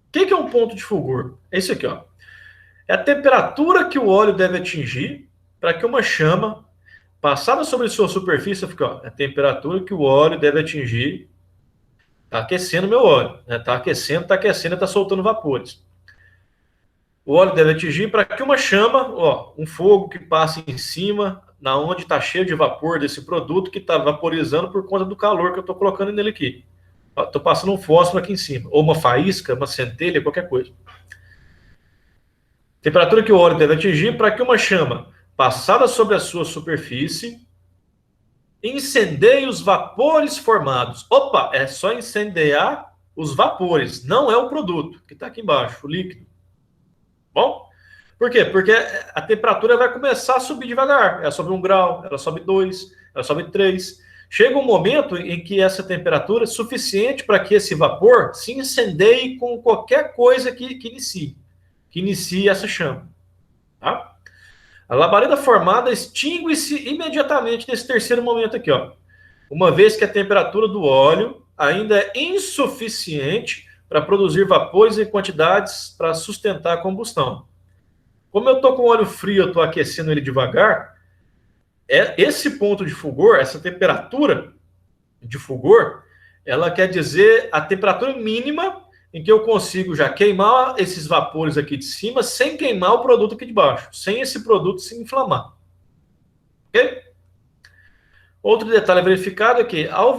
[SPEAKER 1] O que é um ponto de fulgor? É isso aqui, ó. É a temperatura que o óleo deve atingir para que uma chama, passada sobre sua superfície, fica, ó, é a temperatura que o óleo deve atingir. Está aquecendo meu óleo, né? Está aquecendo, está soltando vapores. O óleo deve atingir para que uma chama, ó, um fogo que passe em cima, na onde está cheio de vapor desse produto que está vaporizando por conta do calor que eu estou colocando nele aqui. Estou passando um fósforo aqui em cima, ou uma faísca, uma centelha, qualquer coisa. Temperatura que o óleo deve atingir para que uma chama, passada sobre a sua superfície, incendeie os vapores formados. Opa, é só incendiar os vapores, não é o produto que está aqui embaixo, o líquido. Bom? Por quê? Porque a temperatura vai começar a subir devagar. Ela sobe 1 grau, ela sobe 2, ela sobe 3. Chega um momento em que essa temperatura é suficiente para que esse vapor se incendeie com qualquer coisa que inicie essa chama. Tá? A labareda formada extingue-se imediatamente nesse terceiro momento aqui, ó. Uma vez que a temperatura do óleo ainda é insuficiente para produzir vapores em quantidades para sustentar a combustão. Como eu estou com óleo frio, eu estou aquecendo ele devagar, esse ponto de fulgor, essa temperatura de fulgor, ela quer dizer a temperatura mínima em que eu consigo já queimar esses vapores aqui de cima sem queimar o produto aqui de baixo, sem esse produto se inflamar. Ok? Outro detalhe verificado é que, ao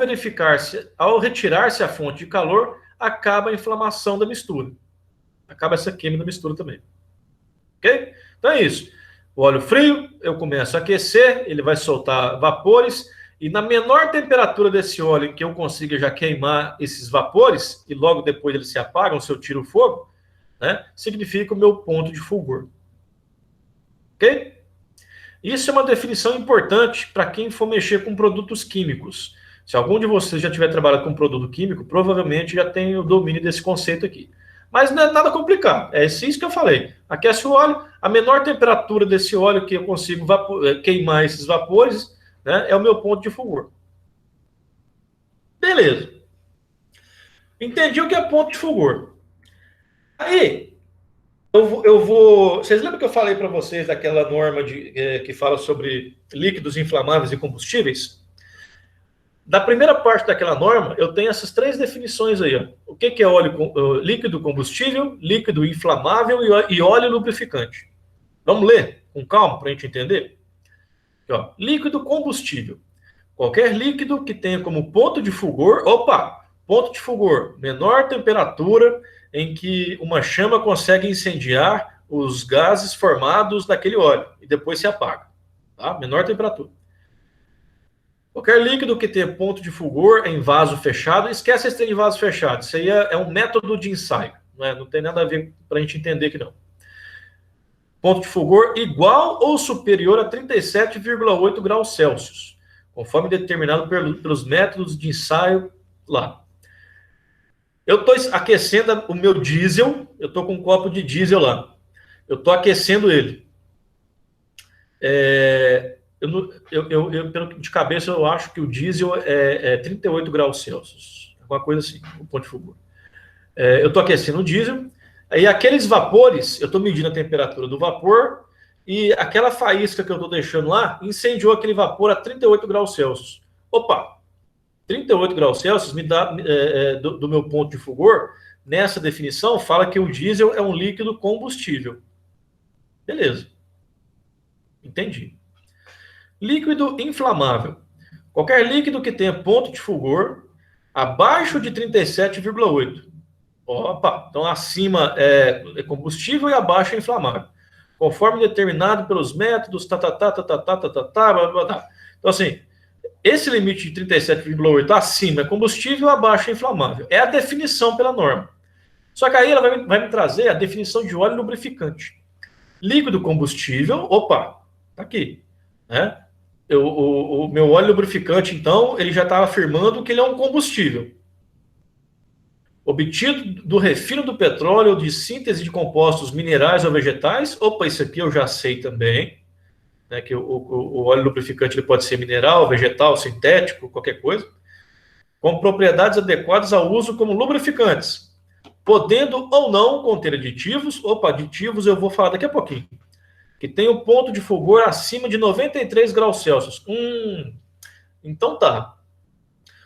[SPEAKER 1] retirar-se a fonte de calor, acaba a inflamação da mistura. Acaba essa queima da mistura também. Ok? Então é isso. O óleo frio, eu começo a aquecer, ele vai soltar vapores, e na menor temperatura desse óleo que eu consiga já queimar esses vapores, e logo depois eles se apagam se eu tiro o fogo, né, significa o meu ponto de fulgor. Ok? Isso é uma definição importante para quem for mexer com produtos químicos. Se algum de vocês já tiver trabalhado com produto químico, provavelmente já tem o domínio desse conceito aqui. Mas não é nada complicado, é isso que eu falei. Aquece o óleo, a menor temperatura desse óleo que eu consigo queimar esses vapores, né, é o meu ponto de fulgor. Beleza. Entendi o que é ponto de fulgor. Aí, eu vou... Vocês lembram que eu falei para vocês daquela norma que fala sobre líquidos inflamáveis e combustíveis? Da primeira parte daquela norma, eu tenho essas 3 definições aí. Ó. O que é líquido combustível, líquido inflamável e óleo lubrificante? Vamos ler com calma para a gente entender? Aqui, ó. Líquido combustível. Qualquer líquido que tenha como ponto de fulgor... Opa! Ponto de fulgor. Menor temperatura em que uma chama consegue incendiar os gases formados naquele óleo e depois se apaga. Tá? Menor temperatura. Qualquer líquido que tenha ponto de fulgor em vaso fechado, esquece esse de vaso fechado, isso aí é um método de ensaio, não tem nada a ver para a gente entender que não. Ponto de fulgor igual ou superior a 37,8 graus Celsius, conforme determinado pelos métodos de ensaio lá. Eu estou aquecendo o meu diesel, eu estou com um copo de diesel lá, eu estou aquecendo ele. De cabeça, eu acho que o diesel é 38 graus Celsius. Alguma coisa assim, o ponto de fulgor. Eu estou aquecendo o diesel, aí aqueles vapores, eu estou medindo a temperatura do vapor, e aquela faísca que eu estou deixando lá, incendiou aquele vapor a 38 graus Celsius. Opa! 38 graus Celsius me dá, do meu ponto de fulgor, nessa definição, fala que o diesel é um líquido combustível. Beleza. Entendi. Líquido inflamável. Qualquer líquido que tenha ponto de fulgor abaixo de 37,8. Opa, então acima é combustível e abaixo é inflamável. Conforme determinado pelos métodos, blá, blá, blá. Então, assim, esse limite de 37,8 acima é combustível, abaixo é inflamável. É a definição pela norma. Só que aí ela vai me trazer a definição de óleo lubrificante. Líquido combustível, opa, tá aqui, né? O meu óleo lubrificante, então, ele já está afirmando que ele é um combustível. Obtido do refino do petróleo ou de síntese de compostos minerais ou vegetais. Opa, isso aqui eu já sei também, né, que o óleo lubrificante ele pode ser mineral, vegetal, sintético, qualquer coisa, com propriedades adequadas ao uso como lubrificantes, podendo ou não conter aditivos. Opa, aditivos eu vou falar daqui a pouquinho. Que tem um ponto de fulgor acima de 93 graus Celsius. Então tá.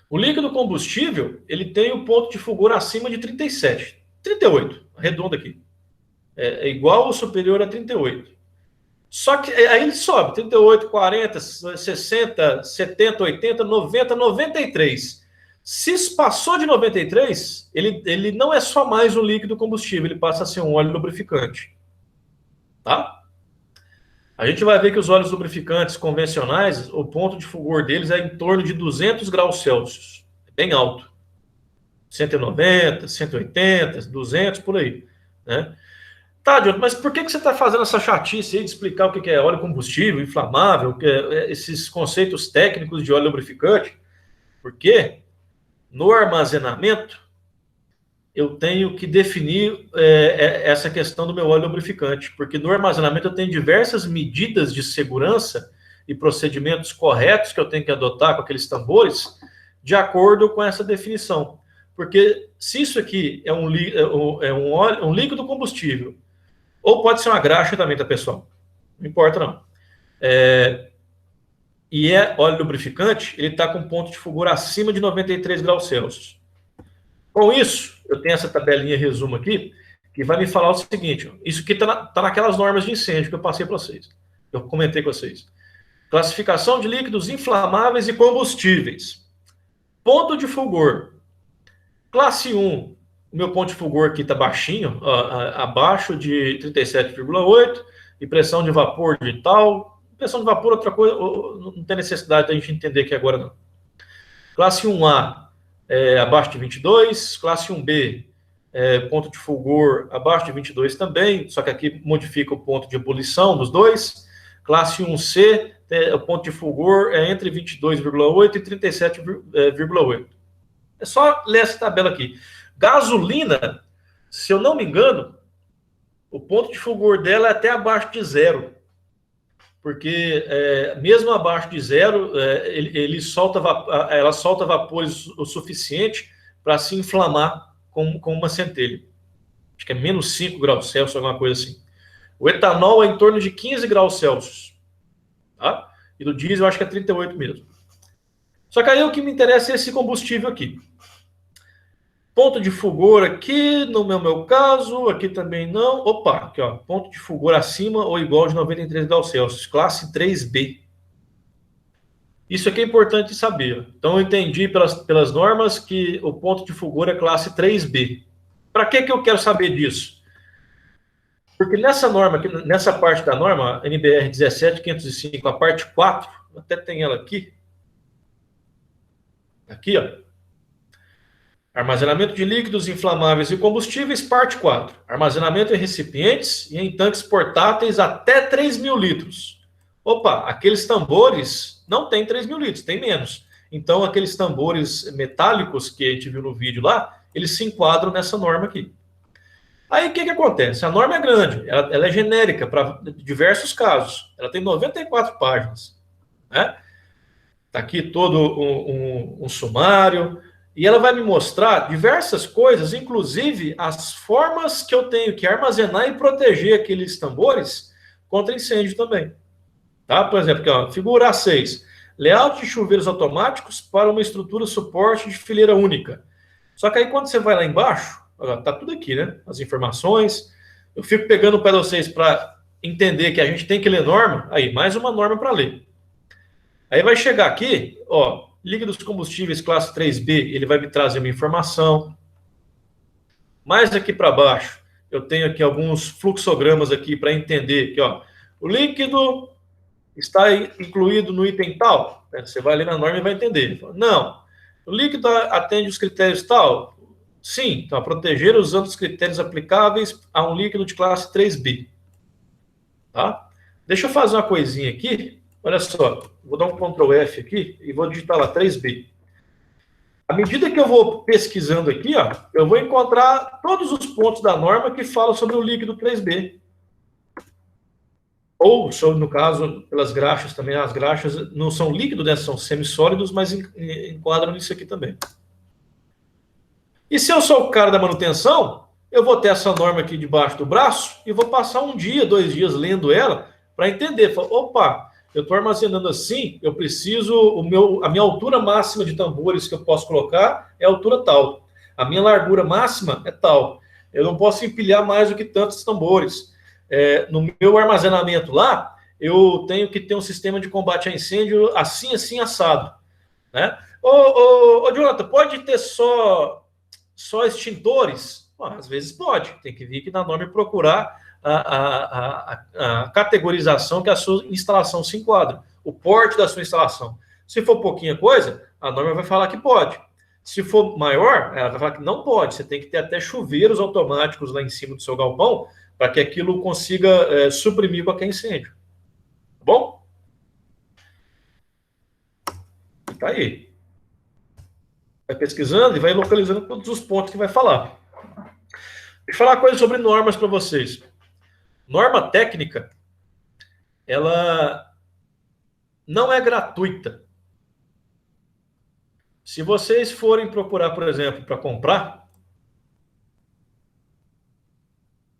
[SPEAKER 1] O líquido combustível, ele tem um ponto de fulgor acima de 37. 38, arredonda aqui. É igual ou superior a 38. Só que aí ele sobe. 38, 40, 60, 70, 80, 90, 93. Se passou de 93, ele não é só mais um líquido combustível, ele passa a ser um óleo lubrificante. Tá? A gente vai ver que os óleos lubrificantes convencionais, o ponto de fulgor deles é em torno de 200 graus Celsius. É bem alto. 190, 180, 200, por aí. Né? Tá, Diogo, mas por que você está fazendo essa chatice aí de explicar o que é óleo combustível, inflamável, esses conceitos técnicos de óleo lubrificante? Porque no armazenamento eu tenho que definir essa questão do meu óleo lubrificante, porque no armazenamento eu tenho diversas medidas de segurança e procedimentos corretos que eu tenho que adotar com aqueles tambores, de acordo com essa definição. Porque se isso aqui é um líquido combustível, ou pode ser uma graxa também, tá, pessoal? Não importa, não. E é óleo lubrificante, ele está com ponto de fulgor acima de 93 graus Celsius. Com isso, eu tenho essa tabelinha resumo aqui, que vai me falar o seguinte, ó, isso aqui tá naquelas normas de incêndio que eu passei para vocês, eu comentei com vocês. Classificação de líquidos inflamáveis e combustíveis. Ponto de fulgor. Classe 1, o meu ponto de fulgor aqui está baixinho, abaixo de 37,8, e pressão de vapor de tal. Pressão de vapor, outra coisa, não tem necessidade da gente entender aqui agora, não. Classe 1A, abaixo de 22, classe 1B, ponto de fulgor abaixo de 22 também, só que aqui modifica o ponto de ebulição dos dois. Classe 1C, o ponto de fulgor é entre 22,8 e 37,8. É só ler essa tabela aqui. Gasolina, se eu não me engano, o ponto de fulgor dela é até abaixo de zero. Porque mesmo abaixo de zero, ela solta vapores o suficiente para se inflamar com uma centelha. Acho que é menos 5 graus Celsius, alguma coisa assim. O etanol é em torno de 15 graus Celsius. Tá? E do diesel eu acho que é 38 mesmo. Só que aí o que me interessa é esse combustível aqui. Ponto de fulgor aqui, no meu caso, aqui também não. Opa, aqui ó, ponto de fulgor acima ou igual de 93 graus Celsius, classe 3B. Isso aqui é importante saber. Então eu entendi pelas normas que o ponto de fulgor é classe 3B. Para que eu quero saber disso? Porque nessa norma, nessa parte da norma, NBR 17505, a parte 4, até tem ela aqui. Aqui, ó. Armazenamento de líquidos inflamáveis e combustíveis, parte 4. Armazenamento em recipientes e em tanques portáteis até 3.000 litros. Opa, aqueles tambores não tem 3.000 litros, tem menos. Então, aqueles tambores metálicos que a gente viu no vídeo lá, eles se enquadram nessa norma aqui. Aí, o que acontece? A norma é grande, ela é genérica para diversos casos. Ela tem 94 páginas. Né? Tá aqui todo um sumário. E ela vai me mostrar diversas coisas, inclusive as formas que eu tenho que armazenar e proteger aqueles tambores contra incêndio também. Tá? Por exemplo, aqui, ó, figura A6. Layout de chuveiros automáticos para uma estrutura suporte de fileira única. Só que aí quando você vai lá embaixo, Tá tudo aqui, né? As informações. Eu fico pegando para vocês para entender que a gente tem que ler norma. Aí, mais uma norma para ler. Aí vai chegar aqui, ó, líquidos combustíveis classe 3B, ele vai me trazer uma informação. Mais aqui para baixo, eu tenho aqui alguns fluxogramas aqui para entender que, ó, o líquido está incluído no item tal. Você vai ler na norma e vai entender. Não, o líquido atende os critérios tal? Sim, então, a proteger usando os critérios aplicáveis a um líquido de classe 3B. Tá? Deixa eu fazer uma coisinha aqui. Olha só, vou dar um Ctrl F aqui e vou digitar lá 3B. À medida que eu vou pesquisando aqui, ó, eu vou encontrar todos os pontos da norma que falam sobre o líquido 3B. Ou, no caso, pelas graxas também, as graxas não são líquidos, né, são semissólidos, mas enquadram nisso aqui também. E se eu sou o cara da manutenção, eu vou ter essa norma aqui debaixo do braço e vou passar 1 dia, 2 dias lendo ela para entender. Opa, eu estou armazenando assim, eu preciso, a minha altura máxima de tambores que eu posso colocar é a altura tal. A minha largura máxima é tal. Eu não posso empilhar mais do que tantos tambores. No meu armazenamento lá, eu tenho que ter um sistema de combate a incêndio assim, assim, assado. Né? Ô, Jonathan, pode ter só extintores? Bom, às vezes pode. Tem que vir aqui na norma e procurar a categorização que a sua instalação se enquadra. O porte da sua instalação. Se for pouquinha coisa, a norma vai falar que pode. Se for maior, ela vai falar que não pode. Você tem que ter até chuveiros automáticos lá em cima do seu galpão para que aquilo consiga suprimir qualquer incêndio. Tá bom? Tá aí. Vai pesquisando e vai localizando todos os pontos que vai falar. Deixa eu falar uma coisa sobre normas para vocês. Norma técnica, ela não é gratuita. Se vocês forem procurar, por exemplo, para comprar...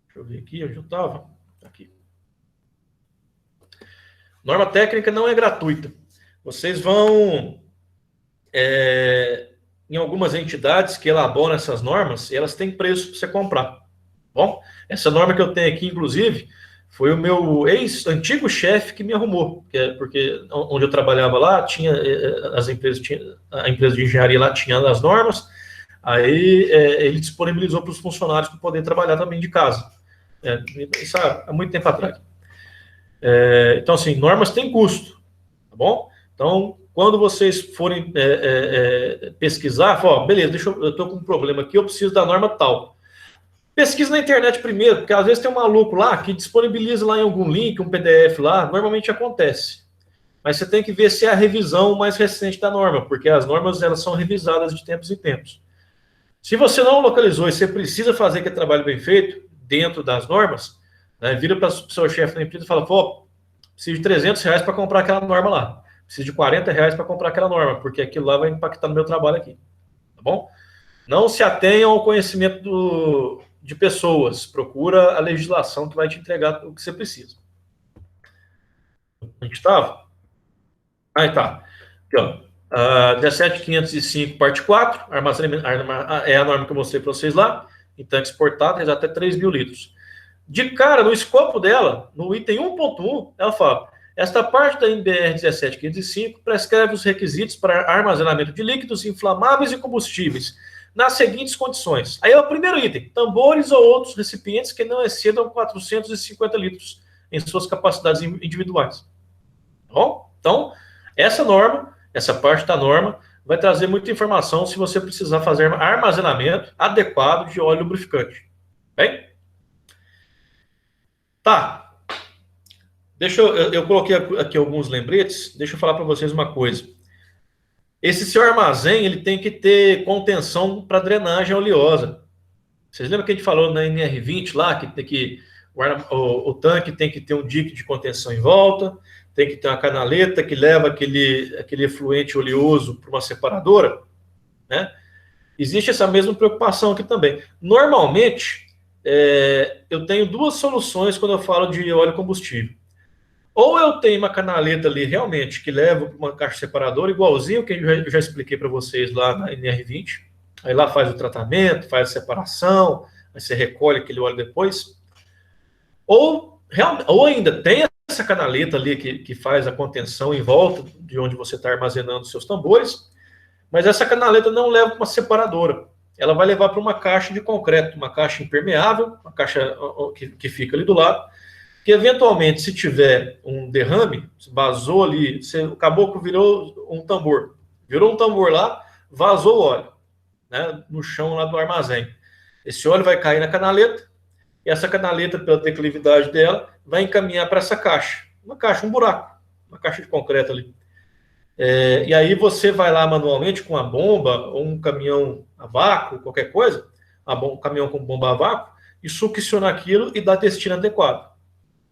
[SPEAKER 1] Deixa eu ver aqui onde eu estava. Aqui. Norma técnica não é gratuita. Vocês vão... em algumas entidades que elaboram essas normas, elas têm preço para você comprar. Bom, essa norma que eu tenho aqui, inclusive, foi o meu ex-antigo chefe que me arrumou, porque onde eu trabalhava lá, tinha a empresa de engenharia lá tinha as normas, aí ele disponibilizou para os funcionários para poder trabalhar também de casa. Isso há muito tempo atrás. Então, assim, normas têm custo, tá bom? Então, quando vocês forem pesquisar, fala, beleza, eu estou com um problema aqui, eu preciso da norma tal. Pesquisa na internet primeiro, porque às vezes tem um maluco lá que disponibiliza lá em algum link, um PDF lá, normalmente acontece. Mas você tem que ver se é a revisão mais recente da norma, porque as normas elas são revisadas de tempos em tempos. Se você não localizou e você precisa fazer aquele trabalho bem feito, dentro das normas, né, vira para o seu chefe da empresa e fala, pô, preciso de R$300 para comprar aquela norma lá. Preciso de R$40 para comprar aquela norma, porque aquilo lá vai impactar no meu trabalho aqui. Tá bom? Não se atenham ao conhecimento de pessoas. Procura a legislação que vai te entregar o que você precisa. A gente estava? Aí tá. Aqui, ó. 17505, parte 4. Armazenamento, é a norma que eu mostrei para vocês lá. Em tanques portáteis até 3.000 litros. De cara, no escopo dela, no item 1.1, ela fala... Esta parte da NBR 17505 prescreve os requisitos para armazenamento de líquidos inflamáveis e combustíveis, nas seguintes condições. Aí é o primeiro item, tambores ou outros recipientes que não excedam 450 litros em suas capacidades individuais. Bom, então, essa norma, essa parte da norma, vai trazer muita informação se você precisar fazer armazenamento adequado de óleo lubrificante. Bem? Tá. Eu coloquei aqui alguns lembretes, deixa eu falar para vocês uma coisa. Esse seu armazém, ele tem que ter contenção para drenagem oleosa. Vocês lembram que a gente falou na NR20 lá, que o tanque tem que ter um dique de contenção em volta, tem que ter uma canaleta que leva aquele efluente oleoso para uma separadora, né? Existe essa mesma preocupação aqui também. Normalmente, eu tenho duas soluções quando eu falo de óleo combustível. Ou eu tenho uma canaleta ali realmente que leva para uma caixa separadora, igualzinho que eu já expliquei para vocês lá na NR20. Aí lá faz o tratamento, faz a separação, aí você recolhe aquele óleo depois. Ou ainda tem essa canaleta ali que faz a contenção em volta de onde você está armazenando os seus tambores, mas essa canaleta não leva para uma separadora. Ela vai levar para uma caixa de concreto, uma caixa impermeável, uma caixa que fica ali do lado, que eventualmente, se tiver um derrame, vazou ali, o caboclo virou um tambor lá, vazou o óleo, né, no chão lá do armazém. Esse óleo vai cair na canaleta, e essa canaleta, pela declividade dela, vai encaminhar para essa caixa. Um buraco, uma caixa de concreto ali. E aí você vai lá manualmente com a bomba, ou um caminhão a vácuo, qualquer coisa, um caminhão com bomba a vácuo, e succiona aquilo e dá destino adequado.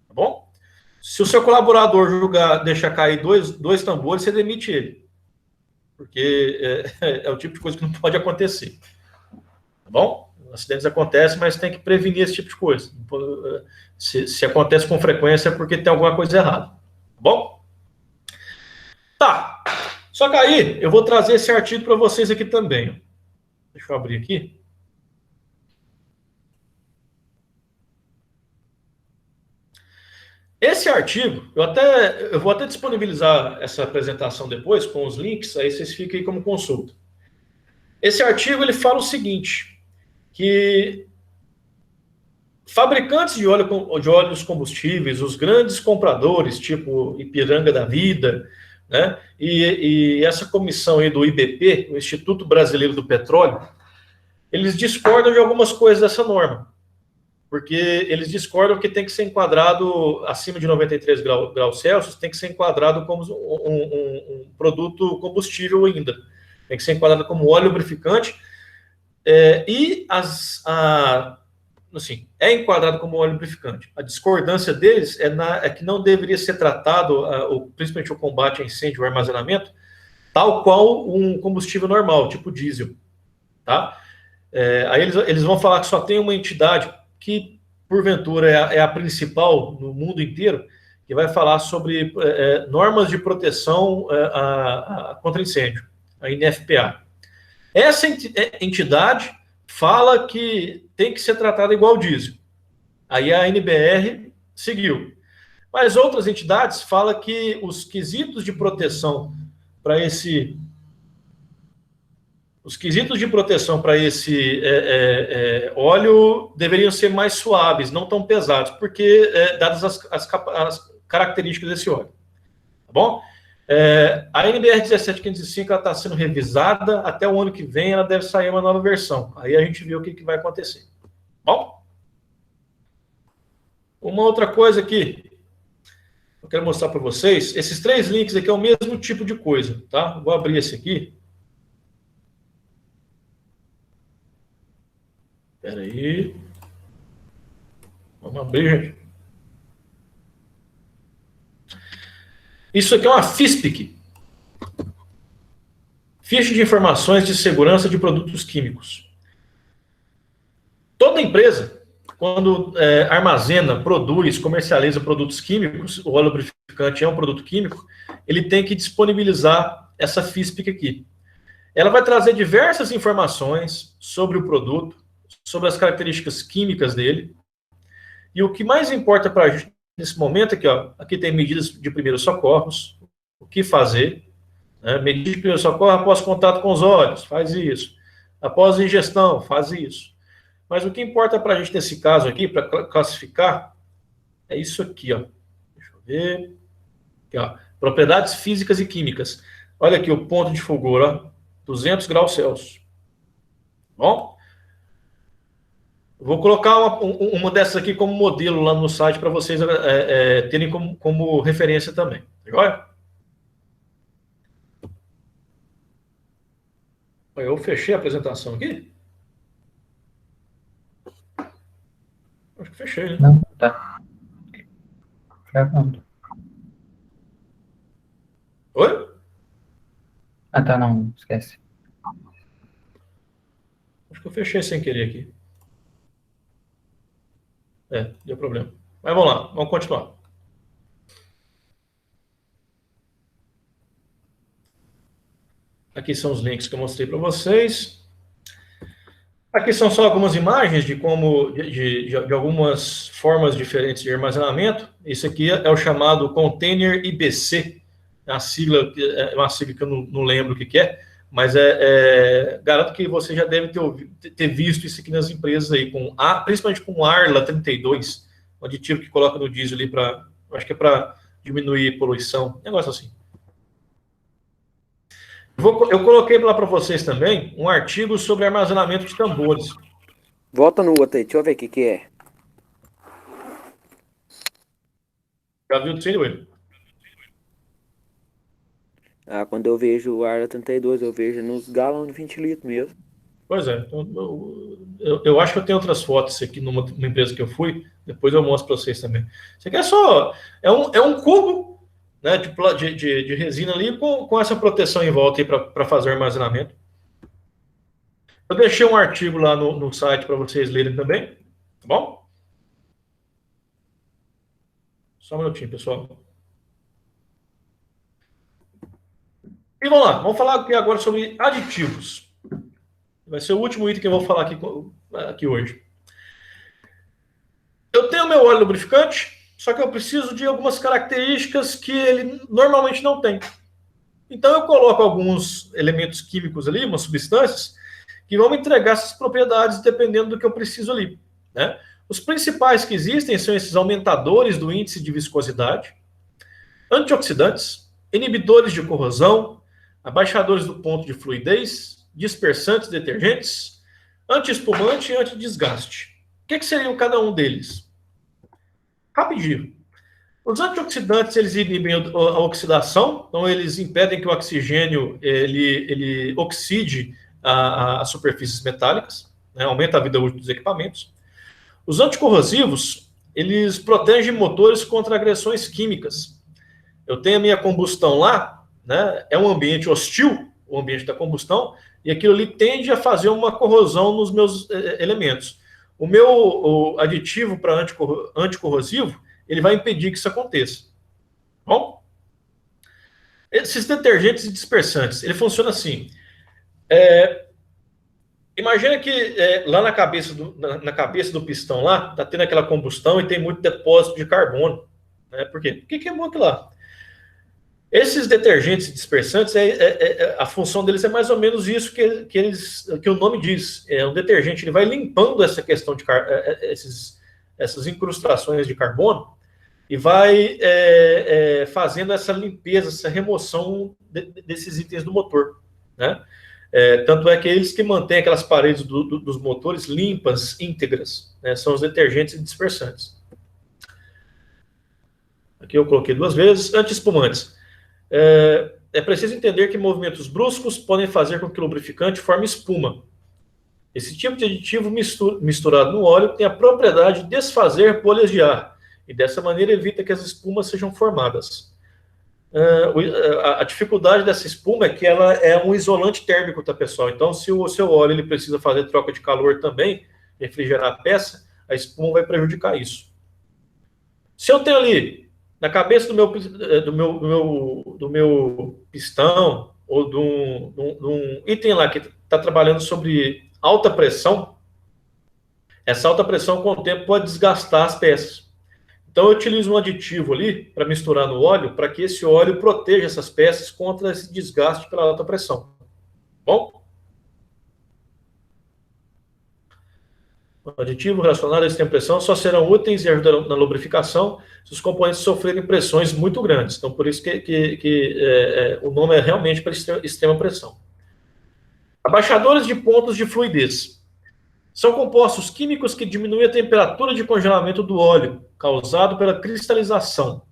[SPEAKER 1] Tá bom? Se o seu colaborador deixar cair dois tambores, você demite ele. Porque é o tipo de coisa que não pode acontecer. Tá bom? Acidentes acontecem, mas tem que prevenir esse tipo de coisa. Se acontece com frequência é porque tem alguma coisa errada. Tá bom? Tá. Só que aí eu vou trazer esse artigo para vocês aqui também. Deixa eu abrir aqui. Esse artigo, eu vou até disponibilizar essa apresentação depois com os links, aí vocês fiquem aí como consulta. Esse artigo ele fala o seguinte, que fabricantes de óleos combustíveis, os grandes compradores, tipo Ipiranga da Vida, né, e essa comissão aí do IBP, o Instituto Brasileiro do Petróleo, eles discordam de algumas coisas dessa norma. Porque eles discordam que tem que ser enquadrado acima de 93 graus Celsius, tem que ser enquadrado como um produto combustível ainda. Tem que ser enquadrado como óleo lubrificante. Assim, é enquadrado como óleo lubrificante. A discordância deles é que não deveria ser tratado, principalmente o combate a incêndio e o armazenamento, tal qual um combustível normal, tipo diesel. Tá? Aí eles vão falar que só tem uma entidade que, porventura, é a principal no mundo inteiro, que vai falar sobre normas de proteção contra incêndio, a NFPA. Essa entidade fala que tem que ser tratada igual diesel. Aí a NBR seguiu. Mas outras entidades falam que os quesitos de proteção para esse óleo deveriam ser mais suaves, não tão pesados, porque dadas as características desse óleo. Tá bom? A NBR 17505 está sendo revisada, até o ano que vem ela deve sair uma nova versão. Aí a gente vê o que vai acontecer. Bom? Uma outra coisa aqui, eu quero mostrar para vocês, esses 3 links aqui é o mesmo tipo de coisa, tá? Vou abrir esse aqui. Espera aí. Vamos abrir, gente. Isso aqui é uma FISPIC. Ficha de Informações de Segurança de Produtos Químicos. Toda empresa, quando armazena, produz, comercializa produtos químicos, o óleo lubrificante é um produto químico, ele tem que disponibilizar essa FISPIC aqui. Ela vai trazer diversas informações sobre o produto, sobre as características químicas dele. E o que mais importa para a gente nesse momento aqui, ó, aqui tem medidas de primeiros socorros, o que fazer, né? Medida de primeiro socorro após contato com os óleos, faz isso. Após ingestão, faz isso. Mas o que importa para a gente nesse caso aqui, para classificar, é isso aqui, ó. Deixa eu ver. Aqui, ó. Propriedades físicas e químicas. Olha aqui o ponto de fulgor, ó, 200 graus Celsius. Bom? Vou colocar uma dessas aqui como modelo lá no site para vocês terem como referência também. Olha. Eu fechei a apresentação aqui? Acho que fechei, né?
[SPEAKER 9] Não, tá. Gravando.
[SPEAKER 1] Oi?
[SPEAKER 9] Ah, tá, não, esquece.
[SPEAKER 1] Acho que eu fechei sem querer aqui. Deu problema. Mas vamos lá, vamos continuar. Aqui são os links que eu mostrei para vocês. Aqui são só algumas imagens de como de algumas formas diferentes de armazenamento. Isso aqui é o chamado Container IBC, a sigla, é uma sigla que eu não lembro o que é, mas garanto que você já deve ter visto isso aqui nas empresas aí, principalmente com Arla 32, o aditivo que coloca no diesel ali acho que é para diminuir poluição, negócio assim. Eu coloquei lá para vocês também um artigo sobre armazenamento de tambores.
[SPEAKER 2] Volta no outro aí, deixa eu ver o que é.
[SPEAKER 1] Já viu do Silvio?
[SPEAKER 2] Quando eu vejo o Arla 32, eu vejo nos galões de 20 litros mesmo.
[SPEAKER 1] Pois é. Então, eu acho que eu tenho outras fotos aqui numa empresa que eu fui, depois eu mostro para vocês também. Isso aqui é um cubo, né, de resina ali com essa proteção em volta para fazer o armazenamento. Eu deixei um artigo lá no site para vocês lerem também, tá bom? Só um minutinho, pessoal. E vamos lá, vamos falar aqui agora sobre aditivos. Vai ser o último item que eu vou falar aqui hoje. Eu tenho meu óleo lubrificante, só que eu preciso de algumas características que ele normalmente não tem. Então eu coloco alguns elementos químicos ali, umas substâncias, que vão me entregar essas propriedades dependendo do que eu preciso ali, né? Os principais que existem são esses aumentadores do índice de viscosidade, antioxidantes, inibidores de corrosão, abaixadores do ponto de fluidez, dispersantes detergentes, anti-espumante e antidesgaste. O que seriam cada um deles? Rapidinho. Os antioxidantes, eles inibem a oxidação, então eles impedem que o oxigênio ele oxide as superfícies metálicas, né, aumenta a vida útil dos equipamentos. Os anticorrosivos, eles protegem motores contra agressões químicas. Eu tenho a minha combustão lá, né, é um ambiente hostil, o ambiente da combustão, e aquilo ali tende a fazer uma corrosão nos meus elementos. O meu aditivo para anticorrosivo, ele vai impedir que isso aconteça. Bom? Esses detergentes e dispersantes, ele funciona assim. Imagina que lá na cabeça do pistão lá, está tendo aquela combustão e tem muito depósito de carbono. Né? Por quê? Por que queimou aquilo lá? Esses detergentes e dispersantes, a função deles é mais ou menos isso que o nome diz. O detergente ele vai limpando essa questão de essas incrustações de carbono e vai fazendo essa limpeza, essa remoção desses itens do motor. Né? Tanto é que eles que mantêm aquelas paredes dos motores limpas, íntegras, né? São os detergentes e dispersantes. Aqui eu coloquei 2 vezes. Anti-espumantes. É preciso entender que movimentos bruscos podem fazer com que o lubrificante forme espuma. Esse tipo de aditivo misturado no óleo tem a propriedade de desfazer bolhas de ar, e dessa maneira evita que as espumas sejam formadas. A dificuldade dessa espuma é que ela é um isolante térmico, tá, pessoal? Então, se o seu óleo ele precisa fazer troca de calor também, refrigerar a peça, a espuma vai prejudicar isso. Se eu tenho ali na cabeça do meu pistão, ou de um item lá que está trabalhando sobre alta pressão, essa alta pressão com o tempo pode desgastar as peças. Então eu utilizo um aditivo ali para misturar no óleo, para que esse óleo proteja essas peças contra esse desgaste pela alta pressão. Bom? O aditivo relacionado a esse tempo de pressão só serão úteis e ajudarão na lubrificação se os componentes sofrerem pressões muito grandes. Então, por isso que o nome é realmente para extrema pressão. Abaixadores de pontos de fluidez. São compostos químicos que diminuem a temperatura de congelamento do óleo, causado pela cristalização.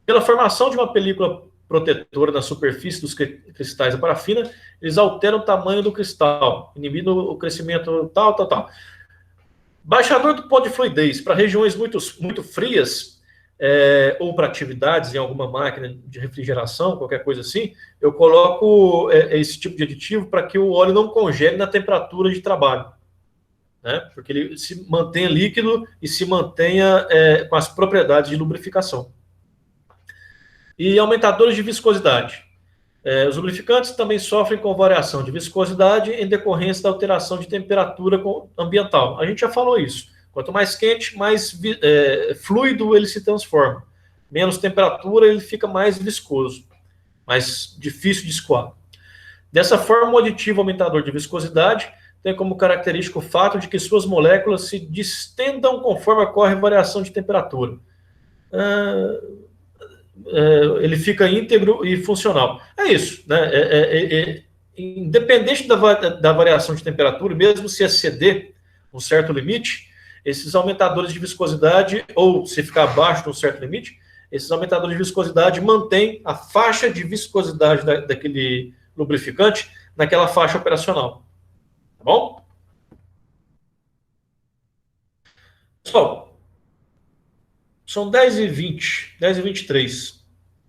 [SPEAKER 1] Pela formação de uma película protetora na superfície dos cristais da parafina, eles alteram o tamanho do cristal, inibindo o crescimento tal. Baixador do ponto de fluidez para regiões muito frias, ou para atividades em alguma máquina de refrigeração, qualquer coisa assim, eu coloco esse tipo de aditivo para que o óleo não congele na temperatura de trabalho, né? Porque ele se mantenha líquido e se mantenha com as propriedades de lubrificação. E aumentadores de viscosidade. Os lubrificantes também sofrem com variação de viscosidade em decorrência da alteração de temperatura ambiental. A gente já falou isso. Quanto mais quente, mais fluido ele se transforma. Menos temperatura, ele fica mais viscoso, mais difícil de escoar. Dessa forma, o aditivo aumentador de viscosidade tem como característica o fato de que suas moléculas se distendam conforme ocorre a variação de temperatura. Ele fica íntegro e funcional. É isso, né? Independente da variação de temperatura, mesmo se exceder um certo limite, esses aumentadores de viscosidade, ou se ficar abaixo de um certo limite, esses aumentadores de viscosidade mantêm a faixa de viscosidade daquele lubrificante naquela faixa operacional. Tá bom? Pessoal, são 10h20, 10h23.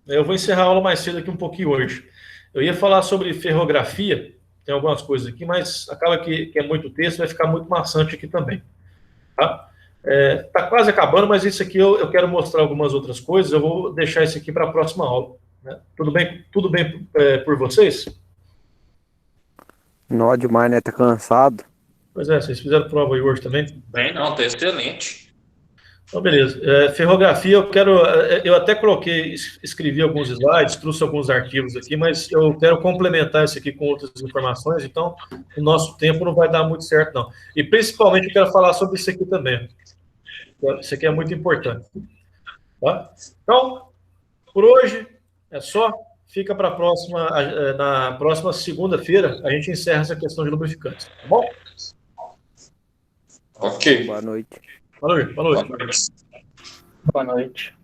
[SPEAKER 1] Eu vou encerrar a aula mais cedo aqui um pouquinho hoje. Eu ia falar sobre ferrografia, tem algumas coisas aqui, mas acaba que é muito texto, vai ficar muito maçante aqui também. Tá? Tá quase acabando, mas isso aqui eu quero mostrar algumas outras coisas, eu vou deixar isso aqui para a próxima aula. Né? Tudo bem por vocês?
[SPEAKER 10] Não demais, né? Tá cansado.
[SPEAKER 1] Pois é, vocês fizeram prova aí hoje também?
[SPEAKER 11] Bem, não, tá excelente.
[SPEAKER 1] Então, beleza. Ferrografia, eu até escrevi alguns slides, trouxe alguns arquivos aqui, mas eu quero complementar isso aqui com outras informações, então o nosso tempo não vai dar muito certo, não. E principalmente eu quero falar sobre isso aqui também. Isso aqui é muito importante. Tá? Então, por hoje é só. Fica para a próxima, na próxima segunda-feira, a gente encerra essa questão de lubrificantes. Tá bom?
[SPEAKER 11] Ok.
[SPEAKER 10] Boa noite.
[SPEAKER 1] Boa noite.
[SPEAKER 11] Boa noite.
[SPEAKER 9] Boa noite.